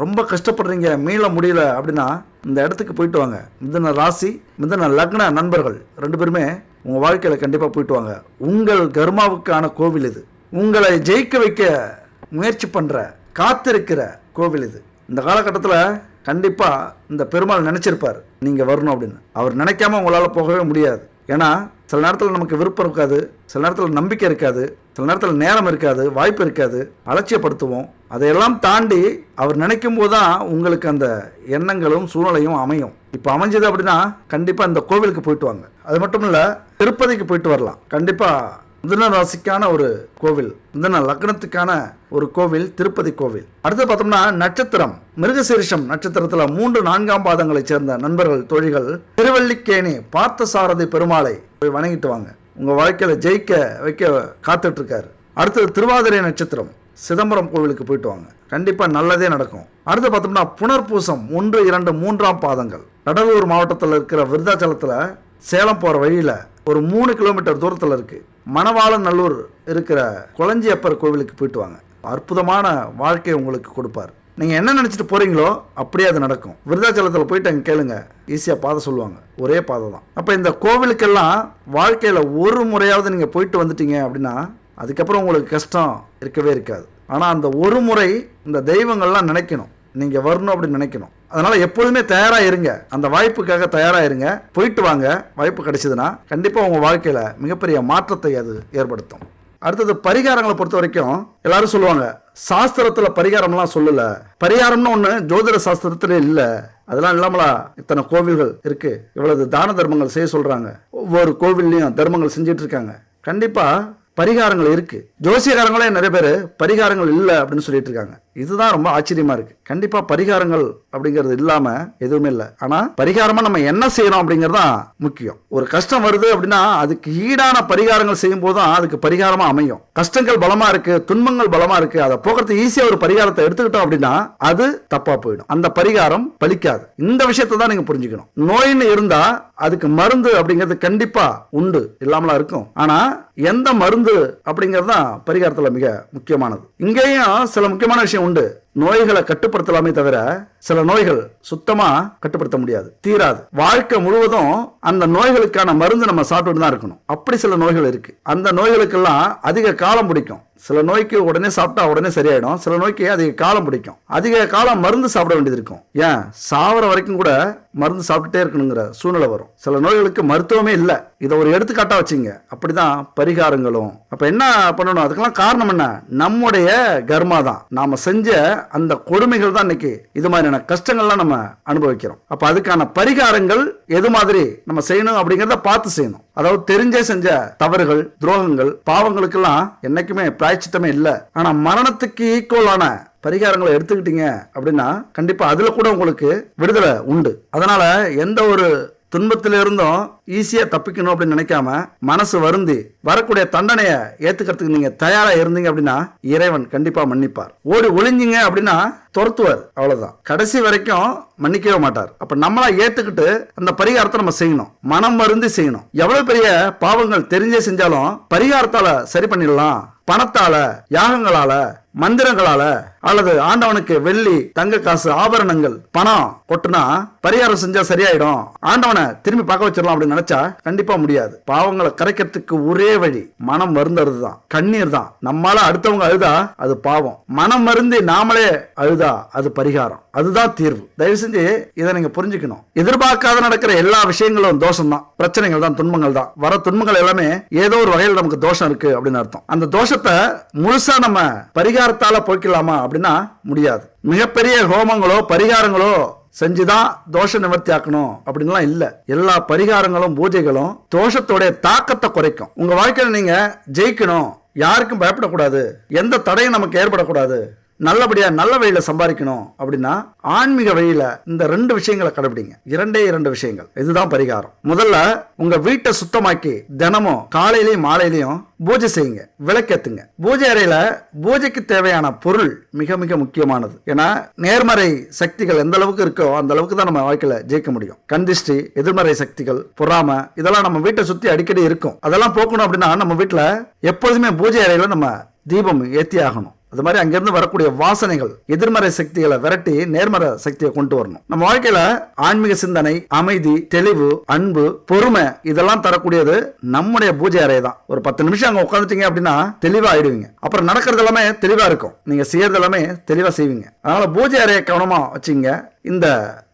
B: ரொம்ப கஷ்டப்படுறீங்க மீள முடியல அப்படின்னா இந்த இடத்துக்கு போயிட்டு வாங்க. மிதுன ராசி மிதுன லக்ன நண்பர்கள் 2 பேருமே உங்க வாழ்க்கையில கண்டிப்பா போயிட்டு வாங்க. உங்கள் கர்மாவுக்கான கோவில் இது. உங்களை ஜெயிக்க வைக்க முயற்சி பண்ற காத்திருக்கிற கோவில் இது. இந்த காலகட்டத்தில் கண்டிப்பாக இந்த பெருமாள் நினச்சிருப்பார் நீங்கள் வரணும் அப்படின்னு. அவர் நினைக்காம உங்களால் போகவே முடியாது. ஏன்னா சில நேரத்தில் நமக்கு விருப்பம் இருக்காது, சில நேரத்தில் நம்பிக்கை இருக்காது, சில நேரத்தில் நேரம் இருக்காது, வாய்ப்பு இருக்காது, அலட்சியப்படுத்துவோம். அதையெல்லாம் தாண்டி அவர் நினைக்கும் போது தான் உங்களுக்கு அந்த எண்ணங்களும் சூழ்நிலையும் அமையும். இப்போ அமைஞ்சது அப்படின்னா கண்டிப்பாக இந்த கோவிலுக்கு போயிட்டு வாங்க. அது மட்டும் இல்லை, திருப்பதிக்கு போயிட்டு வரலாம். கண்டிப்பாக மிதுன ராசிக்கான ஒரு கோவில், மிதுன லக்னத்துக்கான ஒரு கோவில் திருப்பதி கோவில். அடுத்து பார்த்தோம்னா நட்சத்திரம் மிருகசீரிஷம் நட்சத்திரத்தில் 3, 4ஆம் பாதங்களை சேர்ந்த நண்பர்கள் தோழிகள் திருவல்லிக்கேணி பார்த்தசாரதி பெருமாளை போய் வணங்கிட்டு வாங்க. உங்க வாழ்க்கையில ஜெயிக்க வைக்க காத்துட்டு இருக்காரு. அடுத்தது திருவாதிரை நட்சத்திரம் சிதம்பரம் கோவிலுக்கு போயிட்டு வாங்க, கண்டிப்பா நல்லதே நடக்கும். அடுத்து பார்த்தோம்னா புனர்பூசம் 1, 2, 3ஆம் பாதங்கள் கடலூர் மாவட்டத்தில் இருக்கிற விருதாச்சலத்துல சேலம் போற வழியில ஒரு 3 கிலோமீட்டர் தூரத்தில் இருக்கு. மணவாளன் நல்லூர் இருக்கிற குளஞ்சியப்பர் கோவிலுக்கு போயிட்டு வாங்க. அற்புதமான வாழ்க்கையை உங்களுக்கு கொடுப்பார். நீங்க என்ன நினைச்சிட்டு போறீங்களோ அப்படியே அது நடக்கும். விருதாச்சலத்தில் போயிட்டு அங்கே கேளுங்க, ஈஸியா பாதை சொல்லுவாங்க. ஒரே பாதை தான். அப்ப இந்த கோவிலுக்கெல்லாம் வாழ்க்கையில ஒரு முறையாவது நீங்க போயிட்டு வந்துட்டீங்க அப்படின்னா அதுக்கப்புறம் உங்களுக்கு கஷ்டம் இருக்கவே இருக்காது. ஆனா அந்த ஒரு முறை இந்த தெய்வங்கள்லாம் நினைக்கணும், நீங்க வரணும் அப்படின்னு நினைக்கணும். அதனால எப்போதுமே தயாரா இருங்க, அந்த வாய்ப்புக்காக தயாரா இருங்க. போயிட்டு வாங்க. வாய்ப்பு கிடைச்சதுன்னா கண்டிப்பா உங்க வாழ்க்கையில மிகப்பெரிய மாற்றத்தை அது ஏற்படுத்தும். அடுத்தது பரிகாரங்களை பொறுத்த வரைக்கும் எல்லாரும் சொல்லுவாங்க சாஸ்திரத்துல பரிகாரம்லாம் சொல்லல, பரிகாரம்னு ஒண்ணு ஜோதிட சாஸ்திரத்துல இல்ல, அதெல்லாம் இல்லாமலா இத்தனை கோவில்கள் இருக்கு, இவ்வளவு தான தர்மங்கள் செய்ய சொல்றாங்க, ஒவ்வொரு கோவில்லையும் தர்மங்கள் செஞ்சிட்டு இருக்காங்க. கண்டிப்பா பரிகாரங்கள் இருக்கு. ஜோசியக்காரங்களே நிறைய பேர் பரிகாரங்கள் இல்லை அப்படின்னு சொல்லிட்டு இருக்காங்க. இதுதான் ரொம்ப ஆச்சரியமா இருக்கு. கண்டிப்பா பரிகாரங்கள் அப்படிங்கிறது இல்லாம எதுவுமே இல்லை. ஆனா பரிகாரமா நம்ம என்ன செய்யணும் அப்படிங்கறதா முக்கியம். ஒரு கஷ்டம் வருது அப்படின்னா அதுக்கு ஈடான பரிகாரங்கள் செய்யும் போதுதான் அதுக்கு பரிகாரமா அமையும். கஷ்டங்கள் பலமா இருக்கு, துன்பங்கள் பலமா இருக்கு, அதை போக்குறது ஈஸியா ஒரு பரிகாரத்தை எடுத்துக்கிட்டோம் அப்படின்னா அது தப்பா போயிடும், அந்த பரிகாரம் பலிக்காது. இந்த விஷயத்தை தான் நீங்க புரிஞ்சுக்கணும். நோயின்னு இருந்தா அதுக்கு மருந்து அப்படிங்கிறது கண்டிப்பா உண்டு, இல்லாமலா இருக்கும். ஆனா எந்த மருந்து அப்படிங்கிறது தான் பரிகாரத்துல மிக முக்கியமானது. இங்கேயும் சில முக்கியமான விஷயம் உண்டு. நோய்களை கட்டுப்படுத்தலாமே தவிர சில நோய்கள் சுத்தமா கட்டுப்படுத்த முடியாது, தீராது. வாழ்க்கை முழுவதும் அந்த நோய்களுக்கான மருந்து நம்ம சாப்பிட்டு தான் இருக்கணும். அப்படி சில நோய்கள் இருக்கு. அந்த நோய்களுக்கெல்லாம் அதிக காலம் பிடிக்கும். சில நோய்க்கு உடனே சாப்பிட்டா உடனே சரியாயிடும், சில நோய்க்கு அதிக காலம் பிடிக்கும். அதிக காலம் மருந்து சாப்பிட வேண்டியது இருக்கும். ஏன் சாவர வரைக்கும் கூட மருந்து சாப்பிட்டுட்டே இருக்கணுங்கிற சூழ்நிலை வரும். சில நோய்களுக்கு மருத்துவமே இல்லை. இதை ஒரு எடுத்துக்காட்டா வச்சுங்க. அப்படிதான் பரிகாரங்களும். அப்ப என்ன பண்ணணும்? அதுக்கெல்லாம் காரணம் என்ன? நம்முடைய கர்மா தான். நாம செஞ்ச அந்த கொடுமைகள் தான் இன்னைக்கு இது மாதிரியான கஷ்டங்கள்லாம் நம்ம அனுபவிக்கிறோம். அப்ப அதுக்கான பரிகாரங்கள் எது மாதிரி நம்ம செய்யணும் அப்படிங்கிறத பார்த்து செய்யணும். அதாவது தெரிஞ்சே செஞ்ச தவறுகள், துரோகங்கள், பாவங்களுக்கெல்லாம் என்னைக்குமே பிராயச்சித்தமே இல்லை. ஆனா மரணத்துக்கு ஈக்குவலான பரிகாரங்களை எடுத்துக்கிட்டீங்க அப்படின்னா கண்டிப்பா அதுல கூட உங்களுக்கு விடுதலை உண்டு. அதனால எந்த ஒரு துன்பத்திலிருந்தும் ஈஸியா தப்பிக்கணும் அப்படின்னு நினைக்காம மனசு வருந்தி வரக்கூடிய தண்டனையை ஏத்துக்கிறதுக்கு நீங்க தயாரா இருந்தீங்க அப்படின்னா இறைவன் கண்டிப்பா மன்னிப்பார். ஓடி ஒளிஞ்சிங்க அப்படின்னா துரத்துவார், அவ்வளவுதான். கடைசி வரைக்கும் மன்னிக்கவே மாட்டார். அப்ப நம்மளா ஏத்துக்கிட்டு அந்த பரிகாரத்தை நம்ம செய்யணும், மனம் வருந்தி செய்யணும். எவ்வளவு பெரிய பாவங்கள் தெரிஞ்சே செஞ்சாலும் பரிகாரத்தால சரி பண்ணிடலாம். பணத்தால, யாகங்களால, மந்திரங்களால அல்லது ஆண்டவனுக்கு வெள்ளி, தங்க காசு, ஆபரணங்கள், பணம் கொட்டுனா பரிகாரம் செஞ்சா சரியாயிடும், ஆண்டவனை திரும்பி பார்க்க வச்சிடலாம் அப்படின்னு நினைச்சா கண்டிப்பா முடியாது. பாவங்களை கரைக்கிறதுக்கு ஒரே வழி மனம் வருந்துறது தான், கண்ணீர் தான். நம்மளால அடுத்தவங்க அழுதா அது பாவம், மனம் மருந்தி நாமளே அழுதா அது பரிகாரம். அதுதான் தீர்வு. தயவு செஞ்சு இதை நீங்க புரிஞ்சுக்கணும். எதிர்பார்க்காத நடக்கிற எல்லா விஷயங்களும் தோஷம் தான், பிரச்சனைகள் தான், துன்பங்கள் தான். வர துன்பங்கள் எல்லாமே ஏதோ ஒரு வகையில் நமக்கு தோஷம் இருக்கு அப்படின்னு அர்த்தம். அந்த தோஷத்தை முழுசா நம்ம பரிகாரத்தால போய்க்கலாமா அப்படின்னா முடியாது. மிகப்பெரிய ஹோமங்களோ பரிகாரங்களோ செஞ்சுதான் தோஷ நிவர்த்தி ஆக்கணும் அப்படின்லாம் இல்ல. எல்லா பரிகாரங்களும் பூஜைகளும் தோஷத்தோடைய தாக்கத்தை குறைக்கும். உங்க வாழ்க்கையில நீங்க ஜெயிக்கணும், யாருக்கும் பயப்படக்கூடாது, எந்த தடையும் நமக்கு ஏற்படக்கூடாது, நல்லபடியா நல்ல வழியில சம்பாதிக்கணும் அப்படின்னா ஆன்மீக வழியில இந்த 2 விஷயங்களை கடைபிடிங்க. 2 விஷயங்கள். இதுதான் பரிகாரம். முதல்ல உங்க வீட்டை சுத்தமாக்கி தினமும் காலையிலயும் மாலையிலயும் பூஜை செய்யுங்க, விளக்கேத்துங்க. பூஜை அறையில பூஜைக்கு தேவையான பொருள் மிக மிக முக்கியமானது. ஏன்னா நேர்மறை சக்திகள் எந்த அளவுக்கு இருக்கோ அந்த அளவுக்கு தான் நம்ம வாழ்க்கையில ஜெயிக்க முடியும். கந்திஷ்டி, எதிர்மறை சக்திகள், பொறாமை, இதெல்லாம் நம்ம வீட்டை சுத்தி அடிக்கடி இருக்கும். அதெல்லாம் போக்கணும் அப்படின்னா நம்ம வீட்டுல எப்பொழுதுமே பூஜை அறையில நம்ம தீபம் ஏத்தி ஆகணும். அது மாதிரி அங்கிருந்து வரக்கூடிய வாசனைகள் எதிர்மறை சக்திகளை விரட்டி நேர்மறை சக்தியை கொண்டு வரணும். நம்ம வாழ்க்கையில ஆன்மீக சிந்தனை, அமைதி, தெளிவு, அன்பு, பொறுமை இதெல்லாம் தரக்கூடியது நம்முடைய பூஜை அறை தான். ஒரு 10 நிமிஷம் அங்க உட்காந்துட்டீங்க அப்படின்னா தெளிவா ஆயிடுவீங்க. அப்புறம் நடக்கிறது எல்லாமே தெளிவா இருக்கும், நீங்க செய்யறது எல்லாமே தெளிவா செய்வீங்க. அதனால பூஜை அறையை கவனமா வச்சுங்க. இந்த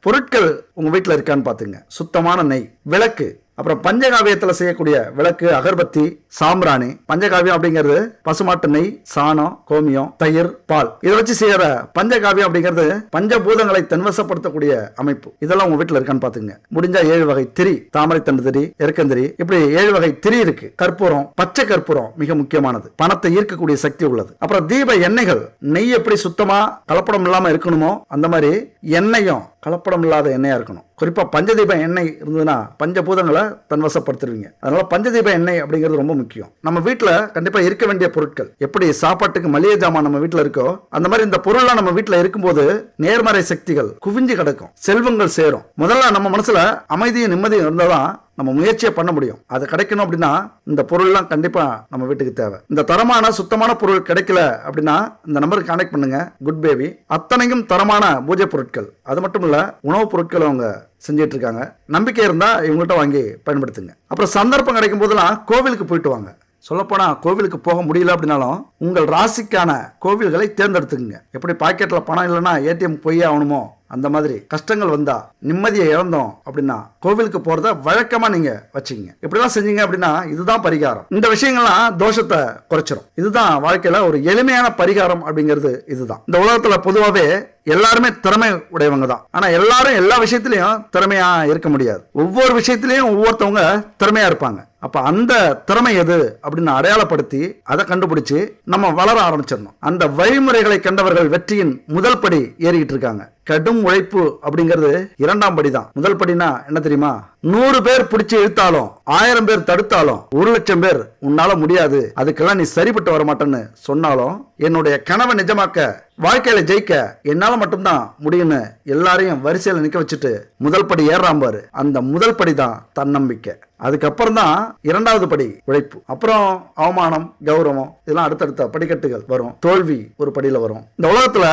B: பொருட்கள் உங்க வீட்டுல இருக்கான்னு பாத்துங்க. சுத்தமான நெய், விளக்கு, அப்புறம் பஞ்சகாவியத்தில் செய்யக்கூடிய விளக்கு, அகர்பத்தி, சாம்பிராணி. பஞ்சகாவியம் அப்படிங்கிறது பசுமாட்டு நெய், சாணம், கோமியம், தயிர், பால், இதை வச்சு செய்யற பஞ்சகாவியம் அப்படிங்கிறது பஞ்சபூதங்களை தன்வசப்படுத்தக்கூடிய அமைப்பு. இதெல்லாம் உங்க வீட்டுல இருக்கான்னு பாத்துங்க. முடிஞ்சா 7 வகை திரி, தாமரை தண்டு திரி, எருக்கந்திரி, இப்படி 7 வகை திரி இருக்கு. கற்பூரம், பச்சை கற்பூரம் மிக முக்கியமானது, பணத்தை ஈர்க்கக்கூடிய சக்தி உள்ளது. அப்புறம் தீப எண்ணெய்கள், நெய் எப்படி சுத்தமா கலப்படம் இல்லாம இருக்கணுமோ அந்த மாதிரி எண்ணெயும் கலப்படம் இல்லாத எண்ணெயா இருக்கணும். குறிப்பா பஞ்சதீப எண்ணெய் இருந்ததுன்னா பஞ்சபூதங்களை தன்வசப்படுத்திடுவீங்க. அதனால பஞ்சதீப எண்ணெய் அப்படிங்கிறது ரொம்ப முக்கியம். நம்ம வீட்டுல கண்டிப்பா இருக்க வேண்டிய பொருட்கள், எப்படி சாப்பாட்டுக்கு மளிகை ஜாமான் நம்ம வீட்டுல இருக்கோ அந்த மாதிரி இந்த பொருள்லாம் நம்ம வீட்டுல இருக்கும்போது நேர்மறை சக்திகள் குவிஞ்சு கிடக்கும், செல்வங்கள் சேரும். முதல்ல நம்ம மனசுல அமைதியும் நிம்மதியும் இருந்தாதான் நம்ம முயற்சியை பண்ண முடியும். அது கிடைக்கணும் அப்படின்னா இந்த பொருள்லாம் கண்டிப்பா நம்ம வீட்டுக்கு தேவை. இந்த தரமான சுத்தமான பொருள் கிடைக்கல அப்படின்னா இந்த நம்பருக்கு கான்டாக்ட் பண்ணுங்க. குட் பேபி அத்தனையும் தரமான பூஜை பொருட்கள், அது மட்டும் இல்ல உணவுப் பொருட்கள் அவங்க செஞ்சிட்டு இருக்காங்க. நம்பிக்கை இருந்தா இவங்கள்ட்ட வாங்கி பயன்படுத்துங்க. அப்புறம் சந்தர்ப்பம் கிடைக்கும் போதெல்லாம் கோவிலுக்கு போயிட்டு வாங்க. சொல்லப்போனா கோவிலுக்கு போக முடியல அப்படின்னாலும் உங்கள் ராசிக்கான கோவில்களை தேர்ந்தெடுத்துக்குங்க. எப்படி பாக்கெட்ல பணம் இல்லைன்னா ஏடிஎம் போய் ஆகணுமோ அந்த மாதிரி கஷ்டங்கள் வந்தா, நிம்மதியை இழந்தோம் அப்படின்னா கோவிலுக்கு போறத வழக்கமா நீங்க வச்சுங்க. இப்படிதான் செஞ்சீங்க அப்படின்னா இதுதான் பரிகாரம். இந்த விஷயங்கள்லாம் தோஷத்தை குறைச்சிரும். இதுதான் வாழ்க்கையில ஒரு எளிமையான பரிகாரம் அப்படிங்கிறது. இதுதான் இந்த உலகத்துல பொதுவாகவே எல்லாருமே திறமை உடையவங்க தான். ஆனா எல்லாரும் எல்லா விஷயத்திலையும் திறமையா இருக்க முடியாது. ஒவ்வொரு விஷயத்திலையும் ஒவ்வொருத்தவங்க திறமையா இருப்பாங்க. அப்ப அந்த திறமை எது அப்படின்னு அடையாளப்படுத்தி அதை கண்டுபிடிச்சு நம்ம வளர ஆரம்பிச்சிடணும். அந்த வழிமுறைகளை கண்டவர்கள் வெற்றியின் முதல் படி ஏறிக்கிட்டு இருக்காங்க. கடும் உழைப்பு அப்படிங்கிறது 2ஆம் படி தான். முதல் படினா என்ன தெரியுமா? 100 பேர் பிடிச்சு இழுத்தாலும், 1000 பேர் தடுத்தாலும், 1,00,000 பேர் உன்னால முடியாது, அதுக்கெல்லாம் நீ சரிப்பட்டு வர மாட்டேன்னு சொன்னாலும் என்னுடைய கனவை நிஜமாக்க, வாழ்க்கையில ஜெயிக்க என்னால மட்டும்தான் முடியும்னு எல்லாரையும் வரிசையில நிக்க வச்சுட்டு முதல் படி ஏறாம பாரு. அந்த முதல் படி தான் தன்னம்பிக்கை. அதுக்கப்புறம் தான் இரண்டாவது படி உழைப்பு, அப்புறம் அவமானம், கௌரவம், இதெல்லாம் அடுத்தடுத்த படிக்கட்டுகள் வரும். தோல்வி ஒரு படியில வரும். இந்த உலகத்துல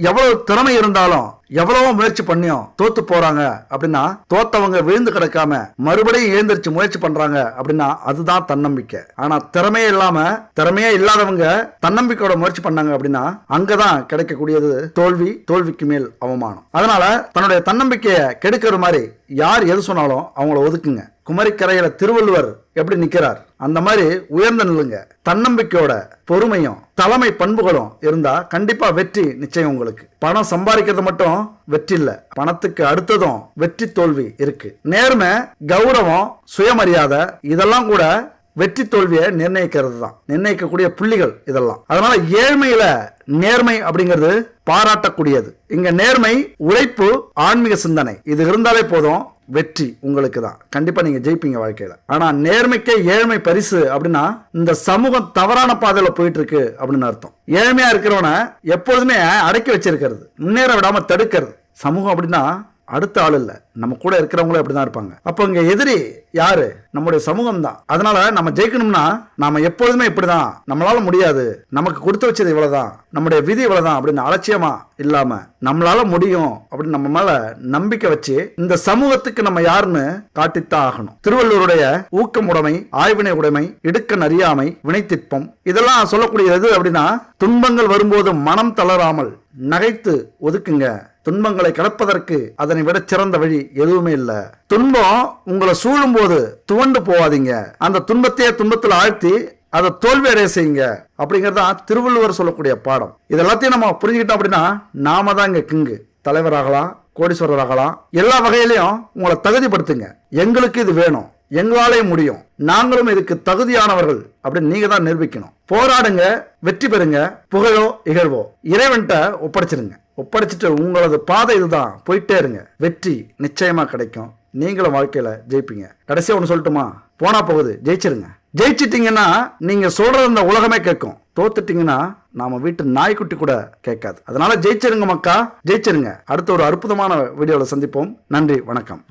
B: எவ்வளவு திறமை இருந்தாலும் எவ்வளவோ முயற்சி பண்ணியும் தோத்து போறாங்க அப்படின்னா, தோத்தவங்க விழுந்து கிடக்காம மறுபடியும் எழுந்திருச்சு முயற்சி பண்றாங்க அப்படின்னா அதுதான் தன்னம்பிக்கை. ஆனா திறமையே இல்லாதவங்க தன்னம்பிக்கையோட முயற்சி பண்ணாங்க அப்படின்னா அங்கதான் கிடைக்கக்கூடியது தோல்வி, தோல்விக்கு மேல் அவமானம். அதனால தன்னுடைய தன்னம்பிக்கையை கெடுக்கிற மாதிரி யார் எது சொன்னாலும் அவங்கள ஒதுக்குங்க. குமரிக்கரையில திருவள்ளுவர் எப்படி நிக்கிறார் அந்த மாதிரி உயர்ந்த நில்லுங்க. தன்னம்பிக்கையோட பொறுமையும் தலைமை பண்புகளும் இருந்தா கண்டிப்பா வெற்றி நிச்சயம் உங்களுக்கு. பணம் சம்பாதிக்கிறது மட்டும் வெற்றி இல்ல, பணத்துக்கு அடுத்ததும் வெற்றி தோல்வி இருக்கு. நேர்மை, கௌரவம், சுயமரியாதை இதெல்லாம் கூட வெற்றி தோல்வியை நிர்ணயிக்கிறது தான், நிர்ணயிக்கக்கூடிய புள்ளிகள் இதெல்லாம். அதனால ஏழ்மையில நேர்மை அப்படிங்கிறது பாராட்டக்கூடியது. இங்க நேர்மை, உழைப்பு, ஆன்மீக சிந்தனை இது இருந்தாலே போதும், வெற்றி உங்களுக்கு தான். கண்டிப்பா நீங்க ஜெயிப்பீங்க வாழ்க்கையில. ஆனா நேர்மைக்கே ஏழ்மை பரிசு அப்படின்னா இந்த சமூகம் தவறான பாதையில போயிட்டு இருக்கு அப்படின்னு அர்த்தம். ஏழ்மையா இருக்கிறவனை எப்பொழுதுமே அடக்கி வச்சிருக்கிறது, முன்னேற விடாம தடுக்கிறது. சமூகம் அப்படின்னா அடுத்த ஆள் இல்ல, நம்ம கூட இருக்கிறவங்களும் அப்படிதான் இருப்பாங்க. அப்போ இங்க எதிரி யாரு? நம்முடைய சமூகம் தான். அதனால நம்ம ஜெயிக்கணும்னா நாம எப்பொழுதுமே இப்படிதான், நம்மளால முடியாது, நமக்கு கொடுத்து வச்சது இவ்வளவுதான், நம்முடைய விதி இவ்வளவுதான் அப்படின்னு அலட்சியமா இல்லாம நம்மளால முடியும் அப்படின்னு நம்ம மேல நம்பிக்கை வச்சு இந்த சமூகத்துக்கு நம்ம யாருன்னு காட்டித்தான் ஆகணும். திருவள்ளுவருடைய ஊக்கமுடைமை, ஆய்வினை உடைமை, இடுக்கண் அறியாமை, வினைத்திற்பம் இதெல்லாம் சொல்லக்கூடியது அப்படின்னா, துன்பங்கள் வரும்போது மனம் தளராமல் நகைத்து ஒதுக்குங்க. துன்பங்களை கடப்பதற்கு அதனை விட சிறந்த வழி எதுவுமே இல்ல. துன்பம் உங்களை சூழும் போது துவண்டு போவாதீங்க, அந்த துன்பத்தையே துன்பத்தில் ஆழ்த்தி அதை தோல்வி அடைய செய்யுங்க அப்படிங்கறதா திருவள்ளுவர் சொல்லக்கூடிய பாடம். இது எல்லாத்தையும் நம்ம புரிஞ்சுக்கிட்டோம் அப்படின்னா நாம தான் இங்க கிங்கு. தலைவராகலாம், கோடீஸ்வரராகலாம், எல்லா வகையிலையும் உங்களை தகுதிப்படுத்துங்க. எங்களுக்கு இது வேணும், எங்களாலே முடியும், நாங்களும் இதுக்கு தகுதியானவர்கள் அப்படின்னு நீங்க தான் நிரூபிக்கணும். போராடுங்க, வெற்றி பெறுங்க. புகழோ இகழ்வோ இறைவன்கிட்ட ஒப்படைச்சிருங்க. ஒப்படைச்சிட்டு உங்களது பாதை இதுதான், போயிட்டே இருங்க. வெற்றி நிச்சயமா கிடைக்கும். நீங்களும் வாழ்க்கையில ஜெயிப்பீங்க. கடைசியா ஒன்று சொல்லட்டுமா? போனா போகுது, ஜெயிச்சிருங்க. ஜெயிச்சிட்டீங்கன்னா நீங்க சொல்றது இந்த உலகமே கேட்கும். தோத்துட்டீங்கன்னா நாம வீட்டு நாய்க்குட்டி கூட கேட்காது. அதனால ஜெயிச்சிருங்க மக்கா, ஜெயிச்சிருங்க. அடுத்த ஒரு அற்புதமான வீடியோவில் சந்திப்போம். நன்றி, வணக்கம்.